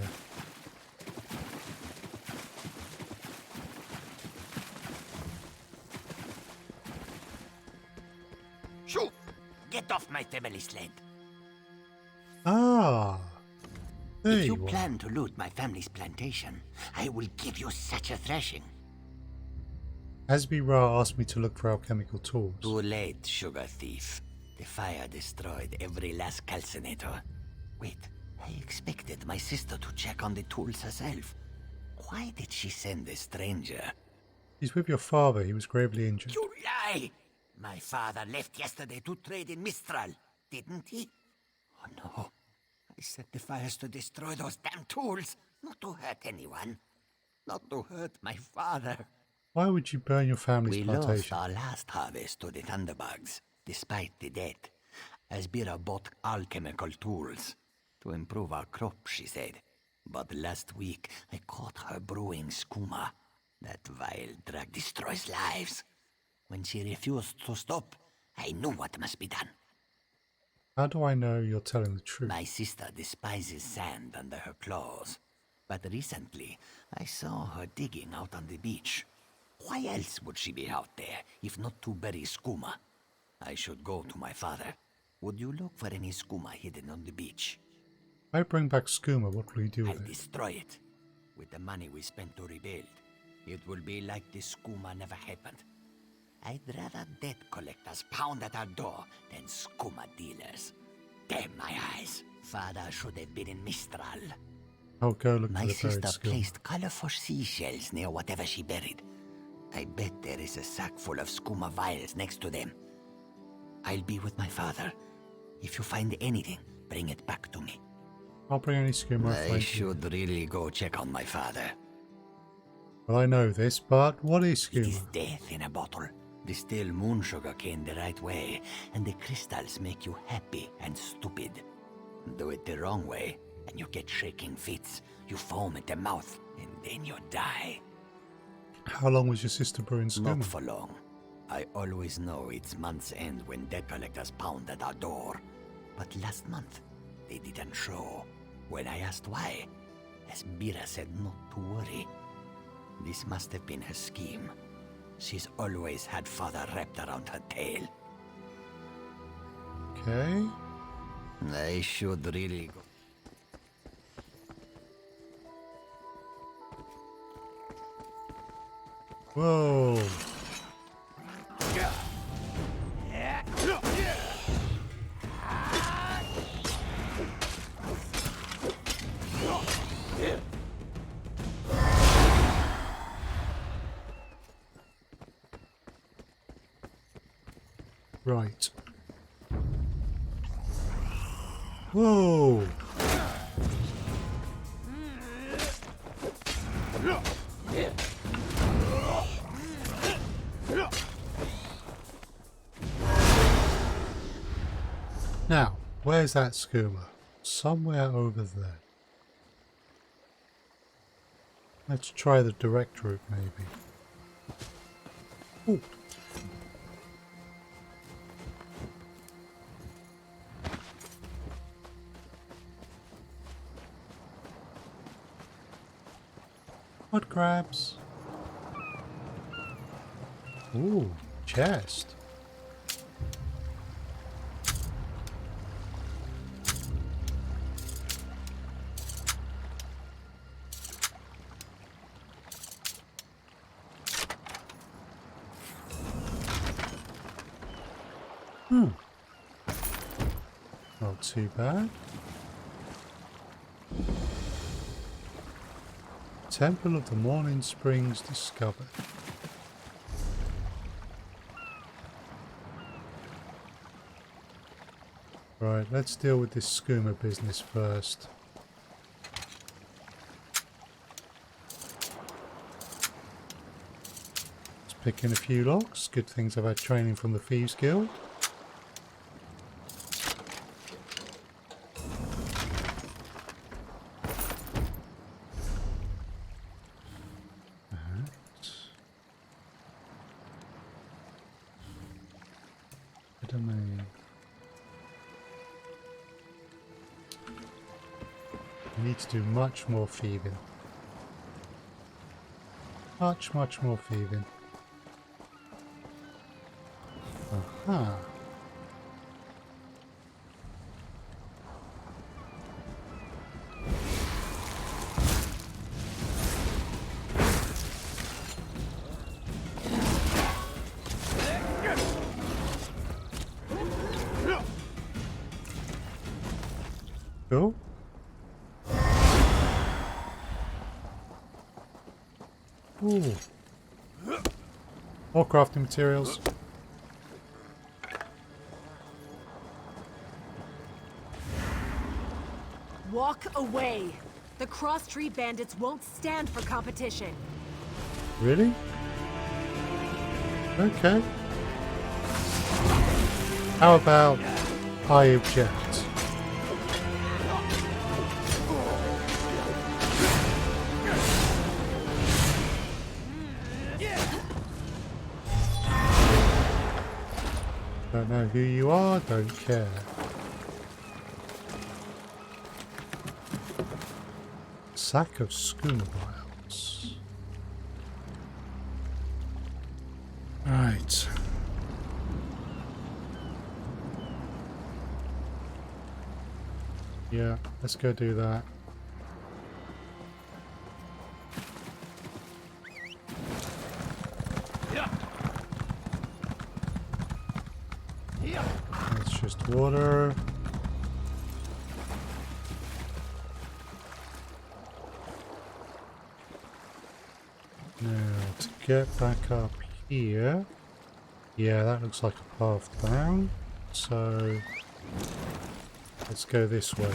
Shoot! Get off my family's land. Ah, there If you you are. plan to loot my family's plantation, I will give you such a thrashing. Asby Ra asked me to look for alchemical tools. Too late, sugar thief. The fire destroyed every last calcinator. Wait, I expected my sister to check on the tools herself. Why did she send a stranger? He's with your father. He was gravely injured. You lie! My father left yesterday to trade in Mistral, didn't he? Oh no. I set the fires to destroy those damn tools, not to hurt anyone. Not to hurt my father. Why would you burn your family's We plantation? lost our last harvest to the thunderbugs, despite the debt. Asbira bought alchemical tools to improve our crop, she said. But last week, I caught her brewing skooma. That vile drug destroys lives. When she refused to stop, I knew what must be done. How do I know you're telling the truth? My sister despises sand under her claws. But recently, I saw her digging out on the beach. Why else would she be out there, if not to bury skooma? I should go to my father. Would you look for any skooma hidden on the beach? I bring back skooma. What will you do with I'll it? destroy it. With the money we spent to rebuild, it will be like the skooma never happened. I'd rather debt collectors pound at our door than skooma dealers. Damn my eyes. Father should have been in Mistral. I'll go look My for the buried sister skooma. placed colorful seashells near whatever she buried. I bet there is a sack full of skooma vials next to them. I'll be with my father. If you find anything, Bring it back to me. I'll bring any skimmer. I should really go check on my father. Well, I know this, but what is It skimmer? is death in a bottle. Distill moon sugar cane the right way, and the crystals make you happy and stupid. Do it the wrong way, and you get shaking fits. You foam at the mouth, and then you die. How long was your sister brewing skimmer? Not for long. I always know it's month's end when debt collectors pound at our door. But last month, they didn't show. When I asked why, Esbira said not to worry. This must have been her scheme. She's always had father wrapped around her tail. Okay. I should really go. Whoa. Right. Whoa. Now, where's that scuba? Somewhere over there. Let's try the direct route, maybe. Ooh. What crabs? Ooh, chest. Not too bad. Temple of the Morning Springs discovered. Right, let's deal with this skooma business first. Let's pick in a few locks. Good things I've had training from the Thieves Guild. Do much more thieving. Much more thieving. Aha. Cool. Ooh. More crafting materials. Walk away. The Cross Street Bandits won't stand for competition. Really? Okay. How about I object? Don't know who you are, don't care. Sack of schooner vials. Right. Yeah, let's go do that. It's just water. Now, to get back up here, yeah, that looks like a path down, so Let's go this way.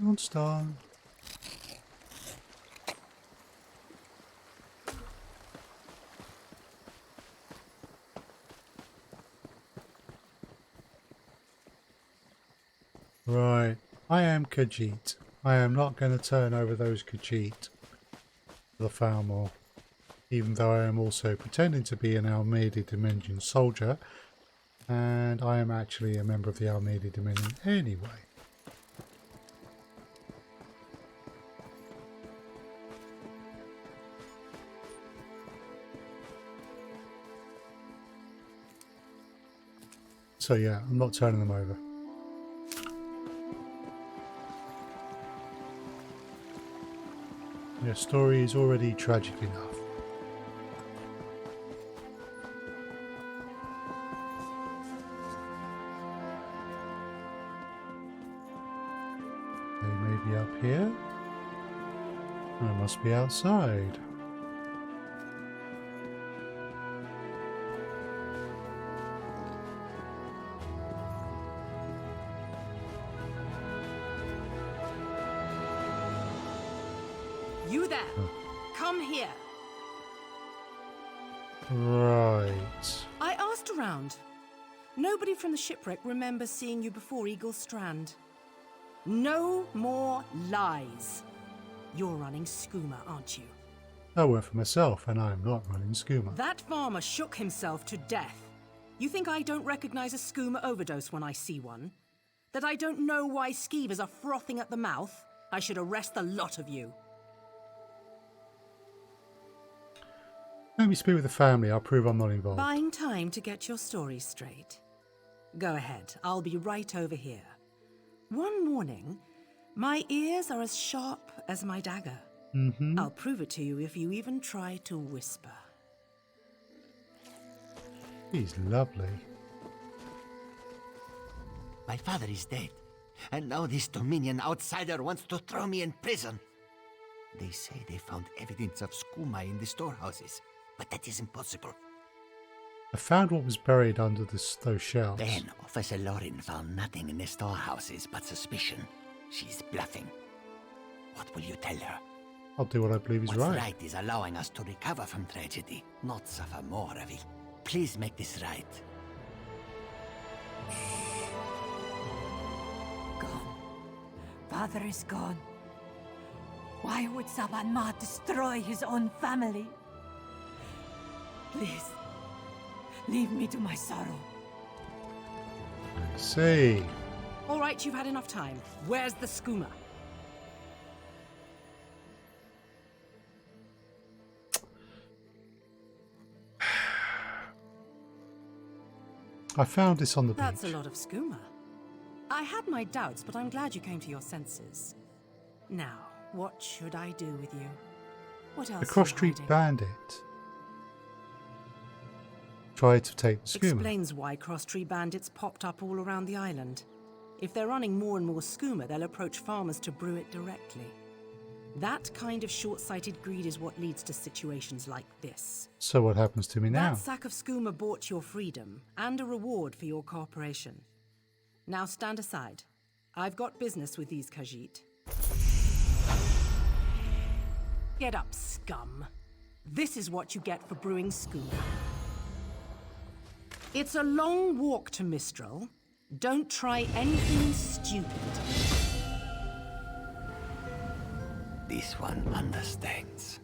On Stan. Right, I am Khajiit. I am not going to turn over those Khajiit to the Falmor, even though I am also pretending to be an Almeida Dominion soldier, and I am actually a member of the Almeida Dominion anyway. So yeah, I'm not turning them over. Your story is already tragic enough. They may be up here. I must be outside. You there! Come here! Right. I asked around. Nobody from the shipwreck remembers seeing you before Eagle Strand. No more lies. You're running Skooma, aren't you? I work for myself, and I am not running Skooma. That farmer shook himself to death. You think I don't recognize a Skooma overdose when I see one? That I don't know why skeevers are frothing at the mouth? I should arrest the lot of you. Let me speak with the family. I'll prove I'm not involved. Buying time to get your story straight. Go ahead. I'll be right over here. One morning, my ears are as sharp as my dagger. I'll prove it to you if you even try to whisper. He's lovely. My father is dead, and now this Dominion outsider wants to throw me in prison. They say they found evidence of skooma in the storehouses, but that is impossible. I found what was buried under those shelves. Then Officer Lauren found nothing in the storehouses but suspicion. She's bluffing. What will you tell her? I'll do what I believe is What's right. right is allowing us to recover from tragedy, not suffer more of it. Please make this right. Gone. Father is gone. Why would Saban Ma destroy his own family? Please, leave me to my sorrow. I see. All right, you've had enough time. Where's the skooma? I found this on the That's beach. a lot of skooma. I had my doubts, but I'm glad you came to your senses. Now, what should I do with you? What else? The cross-street bandit tried to take the skooma. Explains why cross-tree bandits popped up all around the island. If they're running more and more skooma, they'll approach farmers to brew it directly. That kind of short-sighted greed is what leads to situations like this. So what happens to me now? That sack of skooma bought your freedom and a reward for your cooperation. Now stand aside. I've got business with these Khajiit. Get up, scum. This is what you get for brewing skooma. It's a long walk to Mistral. Don't try anything stupid. This one understands.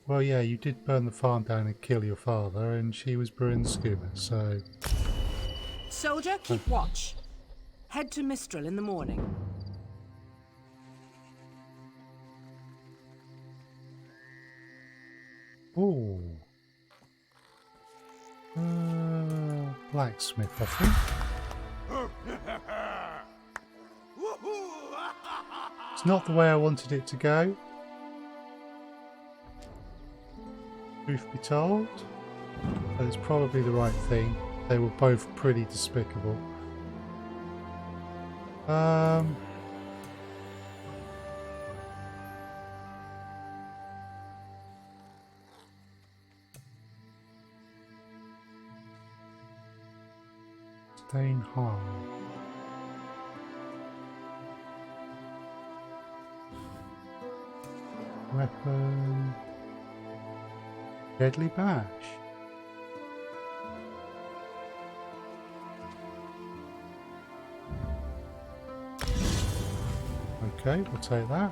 Well, yeah, you did burn the farm down and kill your father, and she was brewing the skooma, so... Soldier, keep watch. Head to Mistral in the morning. Ooh. Blacksmith, I think. It's not the way I wanted it to go. Truth be told, but it's probably the right thing. They were both pretty despicable. sustain harm. Weapon. Deadly Bash. Okay, we'll take that.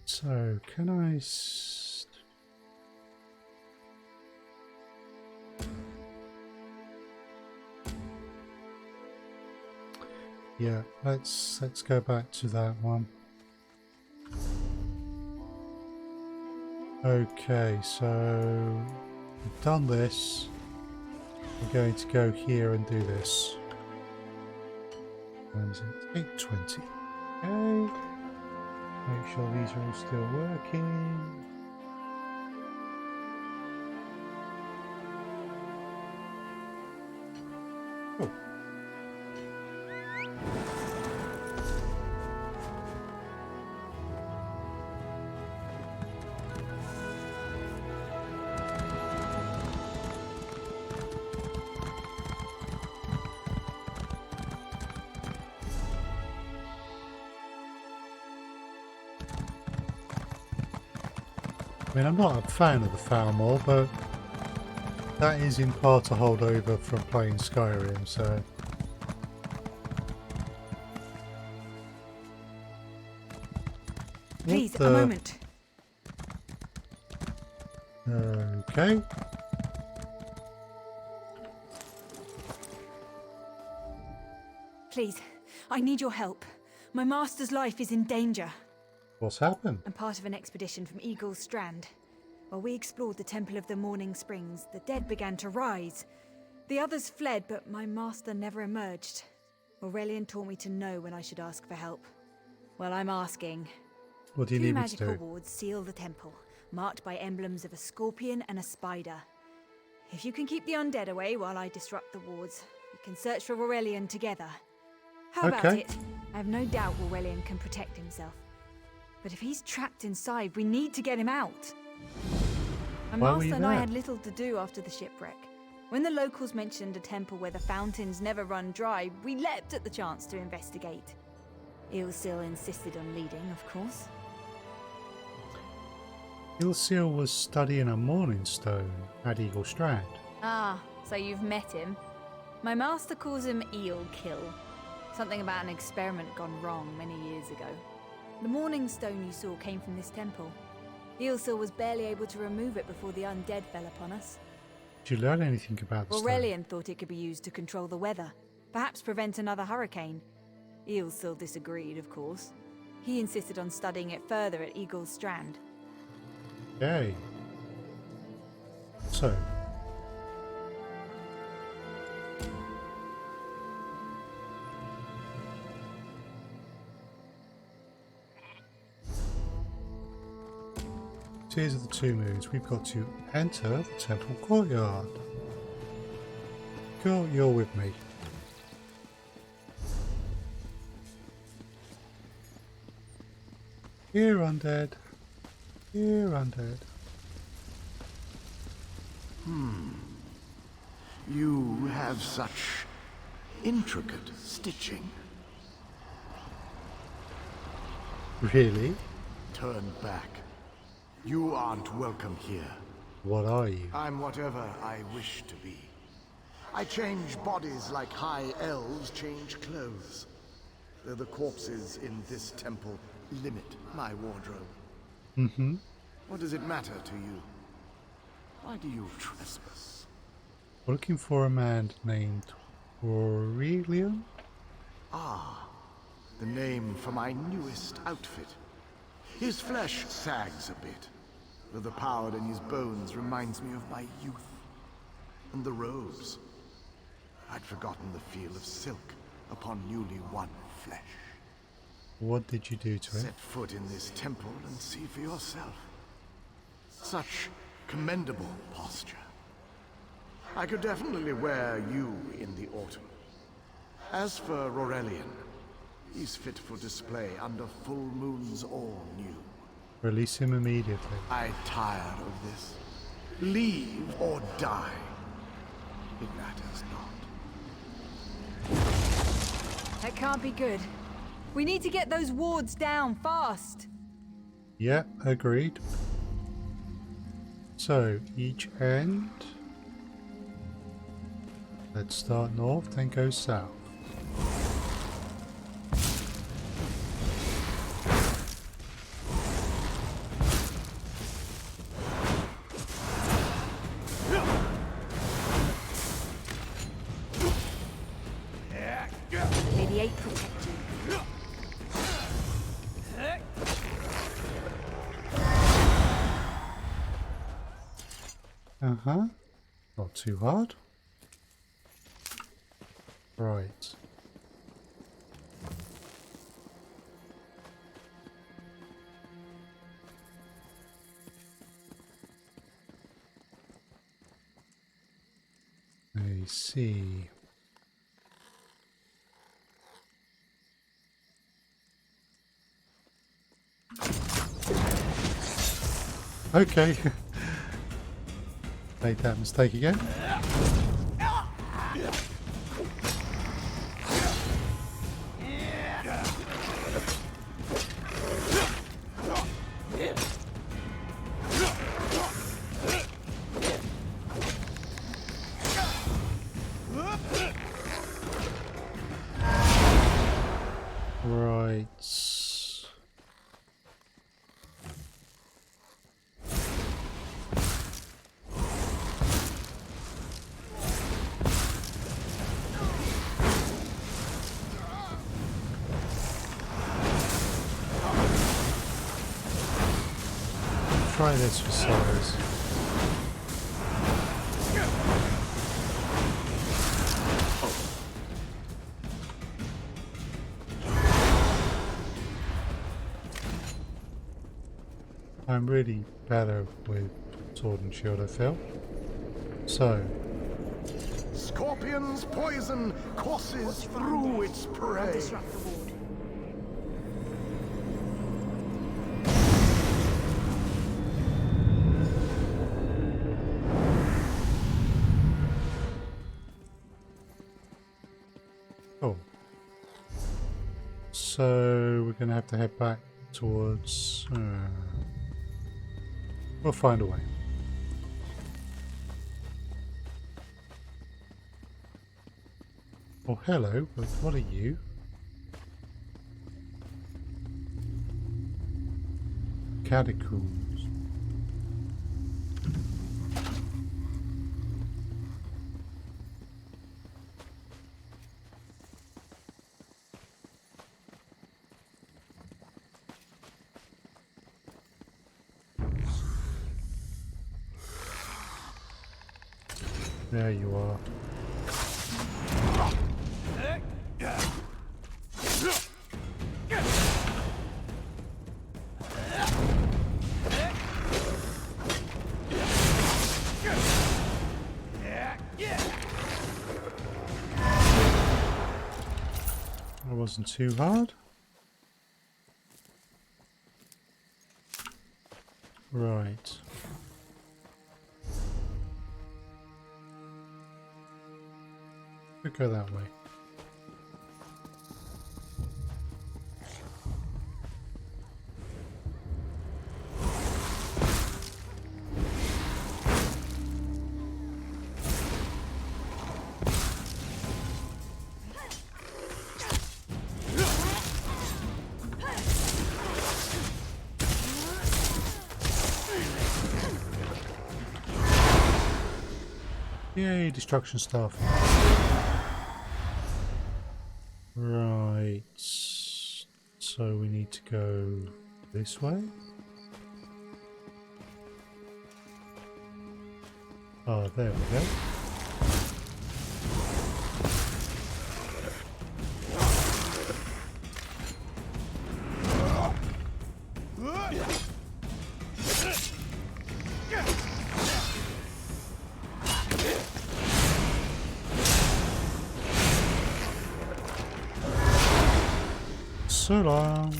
So, can I... Yeah, let's go back to that one. Okay, so we've done this. We're going to go here and do this. When is it? 8:20. Okay. Make sure these are all still working. Oh. I mean, I'm not a fan of the Falmor, but that is in part a holdover from playing Skyrim, so... Please, a moment. Okay. Please, I need your help. My master's life is in danger. What's happened? I'm part of an expedition from Eagle's Strand. While we explored the Temple of the Morning Springs, the dead began to rise. The others fled, but my master never emerged. Aurelian taught me to know when I should ask for help. Well, I'm asking. What do you need me to Two magical do? wards seal the temple, marked by emblems of a scorpion and a spider. If you can keep the undead away while I disrupt the wards, we can search for Aurelian together. How about Okay. it? I have no doubt Aurelian can protect himself. But if he's trapped inside, we need to get him out. My Why were you master and I there? had little to do after the shipwreck. When the locals mentioned a temple where the fountains never run dry, we leapt at the chance to investigate. Ilsil insisted on leading, of course. Ilsil was studying a Morning Stone at Eagle Strand. Ah, so you've met him. My master calls him Eel Kill. Something about an experiment gone wrong many years ago. The Morning Stone you saw came from this temple. Ilsil was barely able to remove it before the undead fell upon us. Did you learn anything about the stone? Aurelian thought it could be used to control the weather, perhaps prevent another hurricane. Ilsil disagreed, of course. He insisted on studying it further at Eagle's Strand. Okay. So. These are the two moves. We've got to enter the temple courtyard. Cool, you're with me. Here, undead. Here, undead. You have such intricate stitching. Really? Turn back. You aren't welcome here. What are you? I'm whatever I wish to be. I change bodies like high elves change clothes. Though the corpses in this temple limit my wardrobe. Mm-hmm. What does it matter to you? Why do you trespass? We're looking for a man named Aurelian. Ah, the name for my newest outfit. His flesh sags a bit, though the power in his bones reminds me of my youth. And the robes. I'd forgotten the feel of silk upon newly won flesh. What did you do to him? Set foot in this temple and see for yourself. Such commendable posture. I could definitely wear you in the autumn. As for Aurelian, he's fit for display under full moons all new. Release him immediately. I'm tired of this. Leave or die. It matters not. That can't be good. We need to get those wards down fast. Yeah, agreed. So, each end. Let's start north, then go south. May the eight protect you. Uh-huh. Not too hard. Right. I see. Okay. Made that mistake again. Right. Try this for size. I'm really better with sword and shield, I feel. So. Scorpion's poison courses through its prey. Disrupt the ward. Oh. So we're going to have to head back towards... we'll find a way. Oh, hello. What are you? Catacombs. There you are. That wasn't too hard. Right. We'll go that way. Yay, destruction stuff. Right. So we need to go this way. Oh, there we go. So long.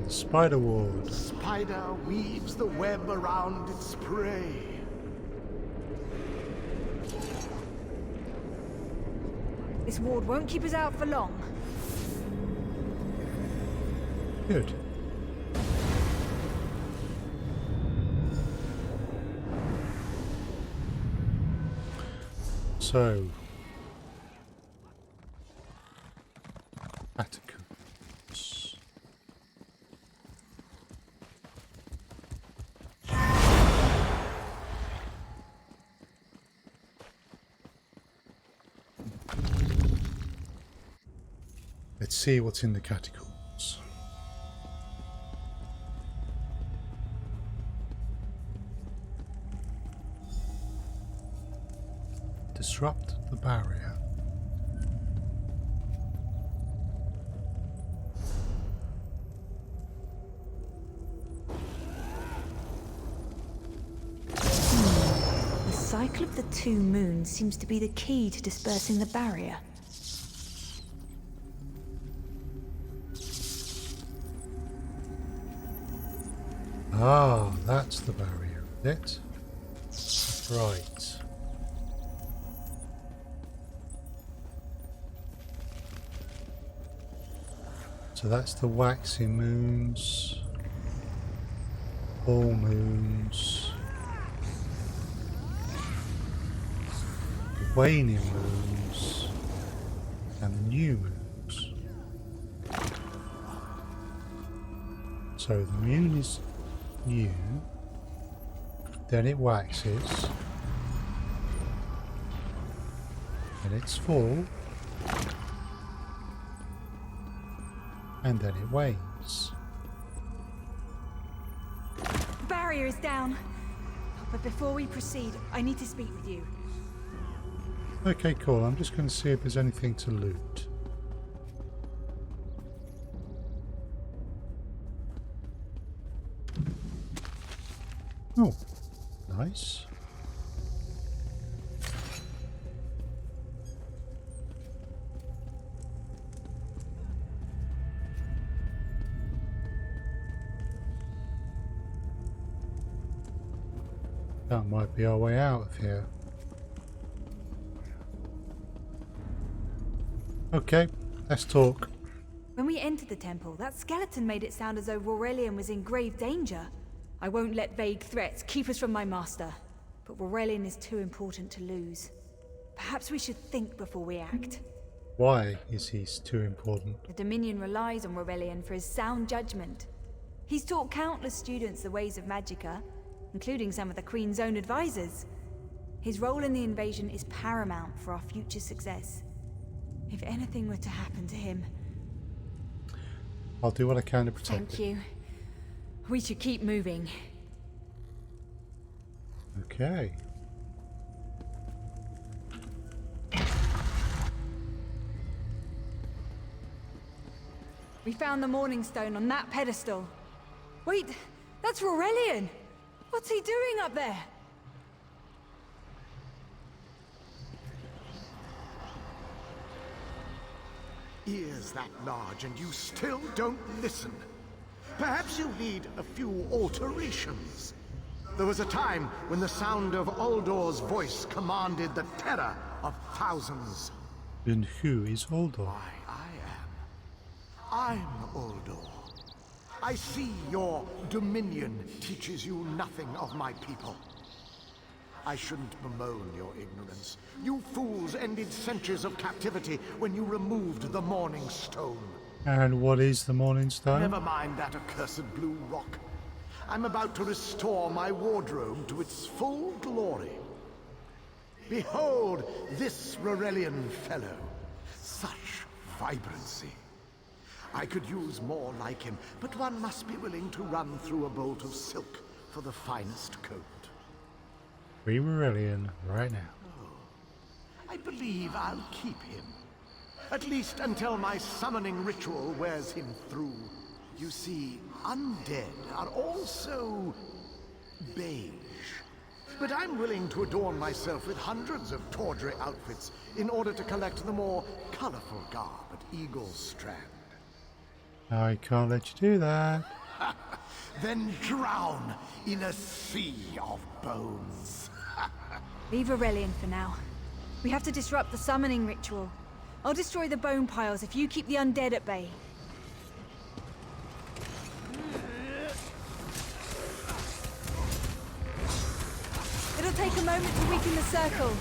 The spider ward. Spider weaves the web around its prey. This ward won't keep us out for long. Good. So, catacombs. Let's see what's in the catacombs. Disrupt the barrier. The cycle of the 2 moons seems to be the key to dispersing the barrier. Ah, that's the barrier, is it? Right. So that's the waxing moons, full moons, the waning moons, and the new moons. So the moon is new, then it waxes, then it's full, and then it wanes. The barrier is down. But before we proceed, I need to speak with you. Okay, cool. I'm just going to see if there's anything to loot. Oh, nice. That might be our way out of here. Okay, let's talk. When we entered the temple, that skeleton made it sound as though Aurelian was in grave danger. I won't let vague threats keep us from my master, but Aurelian is too important to lose. Perhaps we should think before we act. Why is he too important? The Dominion relies on Aurelian for his sound judgment. He's taught countless students the ways of Magicka, including some of the Queen's own advisors. His role in the invasion is paramount for our future success. If anything were to happen to him... I'll do what I can to protect him. Thank you. We should keep moving. Okay. We found the Morning Stone on that pedestal. Wait, that's Aurelian! What's he doing up there? Ears that large and you still don't listen. Perhaps you need a few alterations. There was a time when the sound of Uldor's voice commanded the terror of thousands. Then who is Uldor? I'm Uldor. I see your dominion teaches you nothing of my people. I shouldn't bemoan your ignorance. You fools ended centuries of captivity when you removed the Morning Stone. And what is the Morning Stone? Never mind that accursed blue rock. I'm about to restore my wardrobe to its full glory. Behold this Aurelian fellow. Such vibrancy. I could use more like him, but one must be willing to run through a bolt of silk for the finest coat. Free Aurelian right now. I believe I'll keep him. At least until my summoning ritual wears him through. You see, undead are also beige. But I'm willing to adorn myself with hundreds of tawdry outfits in order to collect the more colorful garb at Eagle's Strand. I can't let you do that. Then drown in a sea of bones. Leave Aurelian for now. We have to disrupt the summoning ritual. I'll destroy the bone piles if you keep the undead at bay. It'll take a moment to weaken the circle.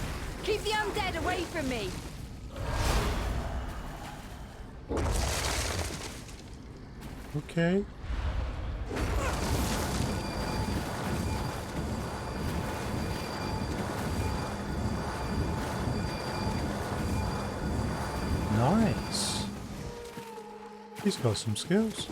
Keep the undead away from me. Okay. Nice. He's got some skills.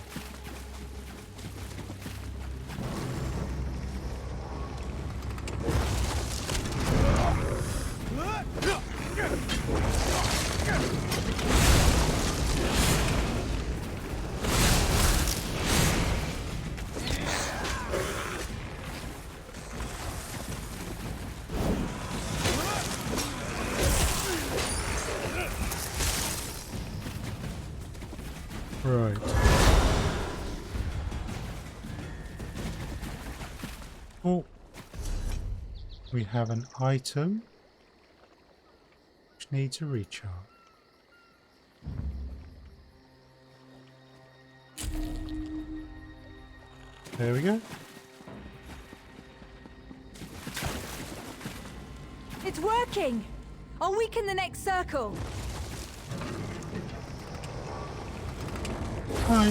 Right. Oh, we have an item which needs a recharge. There we go. It's working! I'll weaken the next circle. Hi.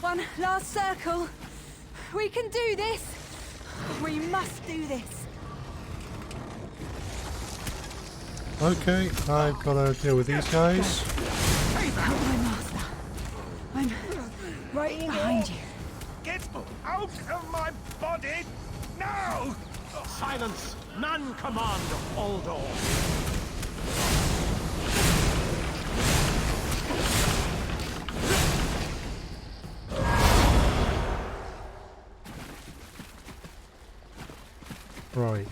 One last circle. We can do this. We must do this. Okay, I've got to deal with these guys. Help my master. I'm right behind you. Get out of my body now! Silence! None command Aldor. Right.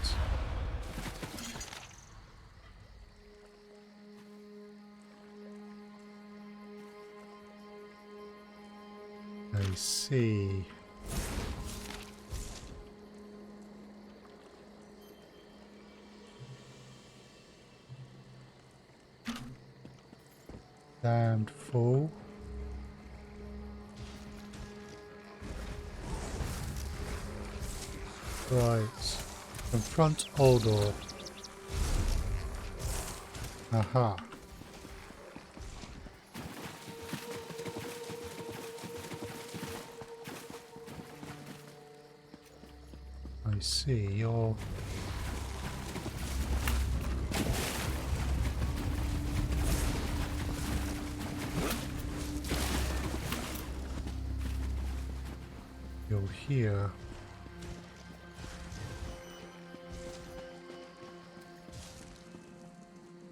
I see. Damned fool. Right. Confront Aldor. Aha. I see, you're... You're here.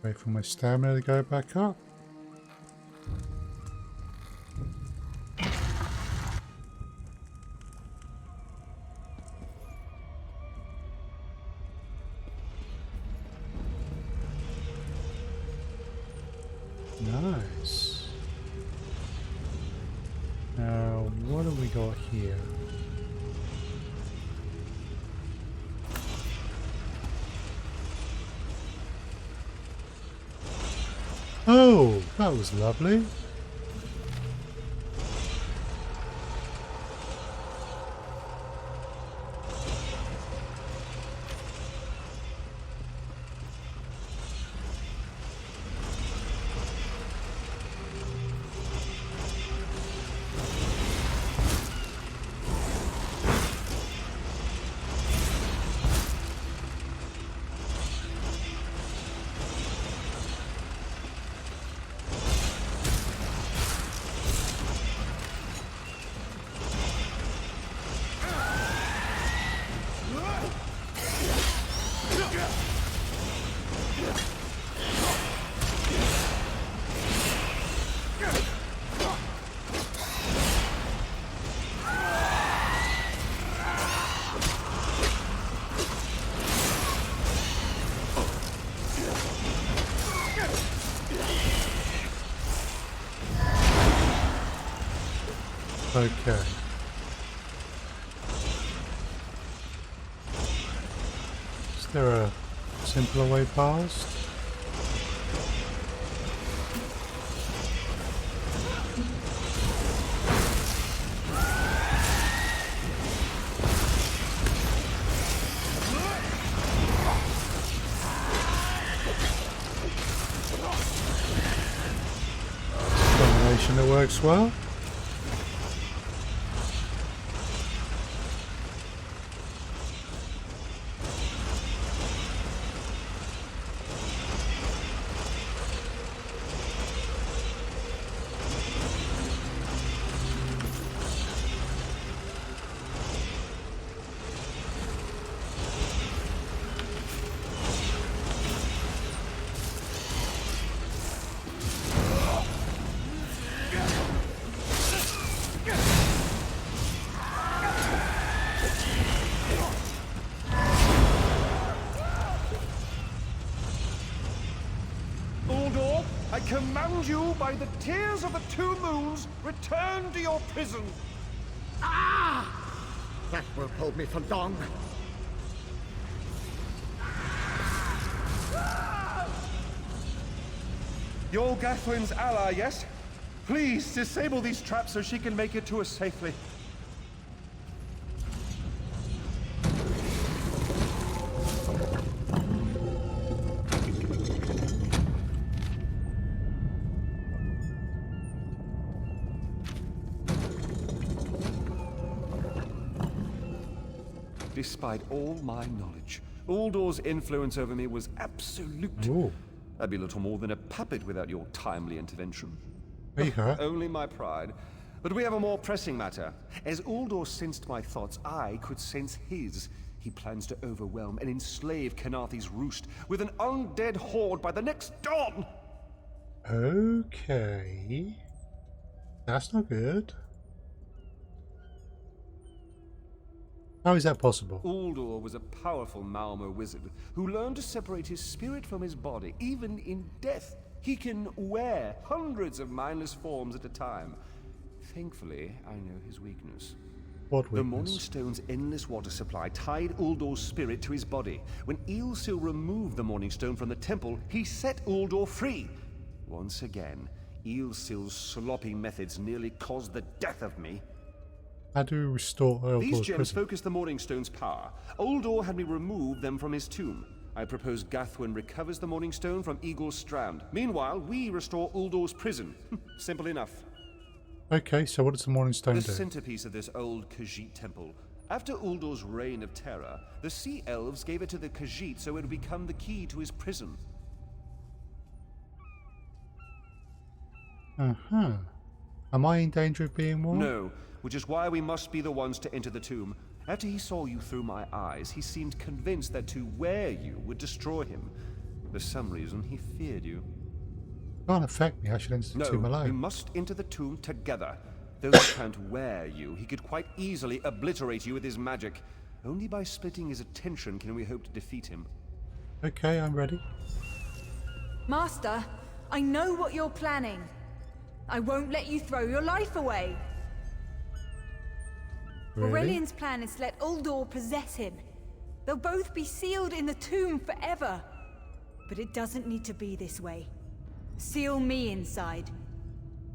Wait for my stamina to go back up. Nice. Now, what have we got here? Oh, that was lovely. Okay. Is there a simpler way past? Combination that works well. I command you by the tears of the two moons, return to your prison. Ah! That won't hold me for long. You're Gathwin's ally, yes? Please disable these traps so she can make it to us safely. Despite all my knowledge, Uldor's influence over me was absolute. Ooh. I'd be little more than a puppet without your timely intervention. Are you hurt? Only my pride. But we have a more pressing matter. As Uldor sensed my thoughts, I could sense his. He plans to overwhelm and enslave Khenarthi Roost with an undead horde by the next dawn! Okay. That's not good. How is that possible? Uldor was a powerful Malmo wizard who learned to separate his spirit from his body, even in death. He can wear hundreds of mindless forms at a time. Thankfully, I know his weakness. What weakness? The Morning Stone's endless water supply tied Uldor's spirit to his body. When Eilsil removed the Morning Stone from the temple, he set Uldor free. Once again, Eilsil's sloppy methods nearly caused the death of me. How do we restore Uldor's These gems prison? focus the Morning Stone's power. Uldor had me remove them from his tomb. I propose Gathwin recovers the Morning Stone from Eagle's Strand. Meanwhile, we restore Uldor's prison. Simple enough. Okay, so what does the Morning Stone The do? centerpiece of this old Khajiit temple. After Uldor's reign of terror, the Sea Elves gave it to the Khajiit so it would become the key to his prison. Uh-huh. Am I in danger of being warned? No, which is why we must be the ones to enter the tomb. After he saw you through my eyes, he seemed convinced that to wear you would destroy him. For some reason, he feared you. Can't affect me. I should enter the tomb No, alone. we must enter the tomb together. Though he can't wear you, he could quite easily obliterate you with his magic. Only by splitting his attention can we hope to defeat him. Okay, I'm ready. Master, I know what you're planning. I won't let you throw your life away. Really? Aurelian's plan is to let Uldor possess him. They'll both be sealed in the tomb forever. But it doesn't need to be this way. Seal me inside.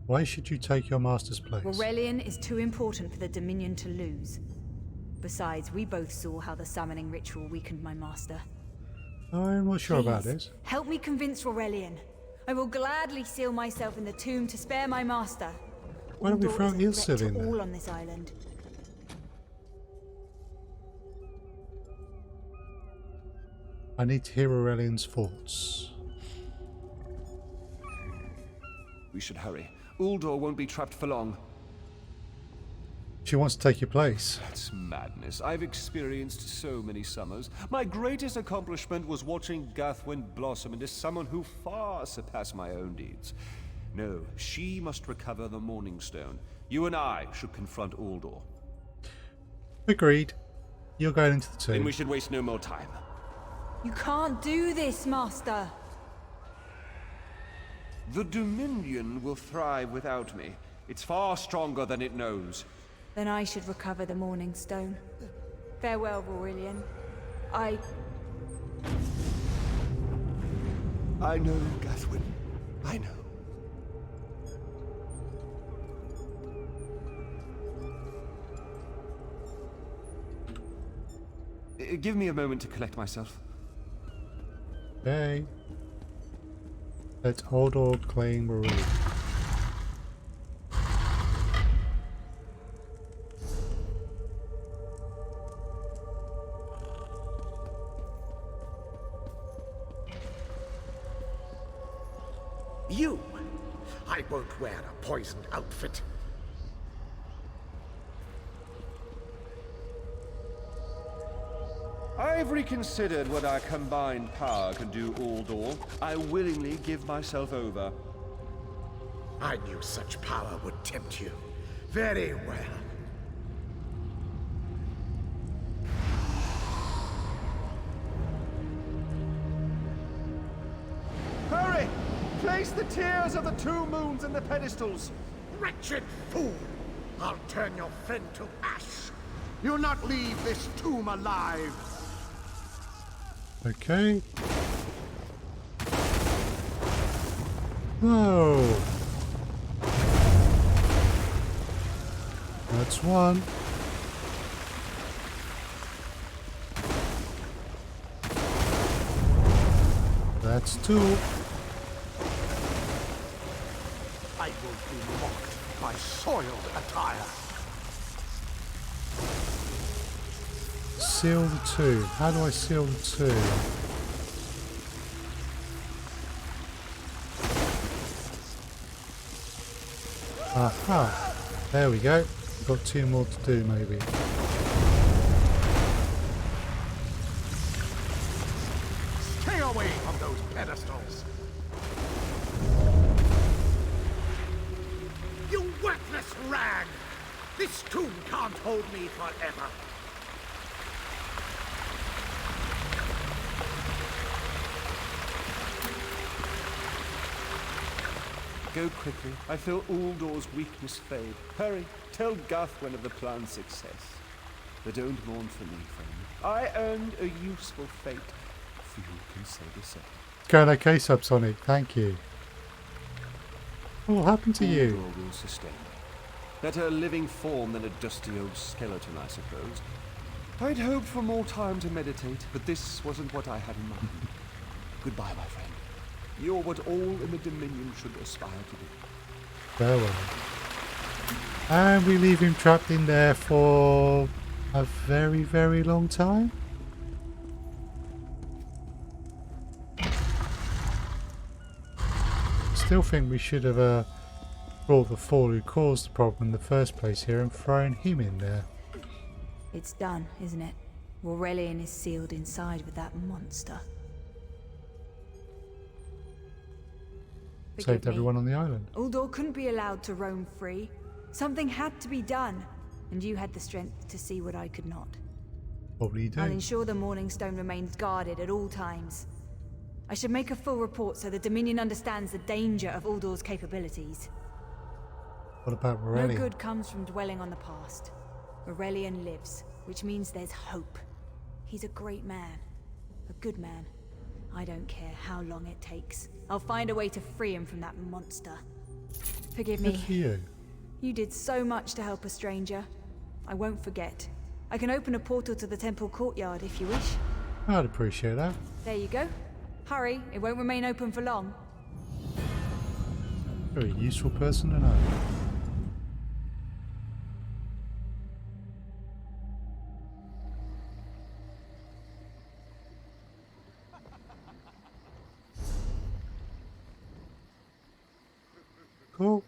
Why should you take your master's place? Aurelian is too important for the Dominion to lose. Besides, we both saw how the summoning ritual weakened my master. I'm not sure about Please, this. help me convince Aurelian. I will gladly seal myself in the tomb to spare my master. Why don't we Uldor throw is a threat Eilsil to in there? all on this island. I need to hear Aurelian's thoughts. We should hurry. Uldor won't be trapped for long. She wants to take your place. That's madness. I've experienced so many summers. My greatest accomplishment was watching Gathwin blossom into someone who far surpassed my own deeds. No, she must recover the Morning Stone. You and I should confront Uldor. Agreed. You're going into the tomb. Then we should waste no more time. You can't do this, Master. The Dominion will thrive without me. It's far stronger than it knows. Then I should recover the Morning Stone. Farewell, Aurelian. I know, Gathwin. I know. Give me a moment to collect myself. Okay. Let Hodor claim Marie. You! I won't wear a poisoned outfit. I've reconsidered what our combined power can do, Aldor. I willingly give myself over. I knew such power would tempt you. Very well. Hurry! Place the tears of the two moons in the pedestals. Wretched fool! I'll turn your friend to ash. You'll not leave this tomb alive. Okay. Whoa. That's one. That's two. I won't be mocked by soiled attire. Seal the two. How do I seal the two? Aha. There we go. Got two more to do maybe. Stay away from those pedestals. You worthless rag! This tomb can't hold me forever. Go quickly. I feel Uldor's weakness fade. Hurry, tell Gathwin of the plan's success. But don't mourn for me, friend. I earned a useful fate. Few can say the same. Going okay, Subsonic. Thank you. What happened to you? Uldor will sustain me. Better a living form than a dusty old skeleton, I suppose. I'd hoped for more time to meditate, but this wasn't what I had in mind. Goodbye, my friend. You're what all in the Dominion should aspire to be. Farewell. And we leave him trapped in there for a very, very long time. Still think we should have brought the fool who caused the problem in the first place here and thrown him in there. It's done, isn't it? Aurelian is sealed inside with that monster. Saved everyone on the island. Uldor couldn't be allowed to roam free. Something had to be done, and you had the strength to see what I could not. What will you do? I'll ensure the Morning Stone remains guarded at all times. I should make a full report so the Dominion understands the danger of Uldor's capabilities. What about Aurelian? No good comes from dwelling on the past. Aurelian lives, which means there's hope. He's a great man. A good man. I don't care how long it takes. I'll find a way to free him from that monster. Forgive me. Good for you. You did so much to help a stranger. I won't forget. I can open a portal to the temple courtyard if you wish. I'd appreciate that. There you go. Hurry, it won't remain open for long. Very useful person to know. Cool.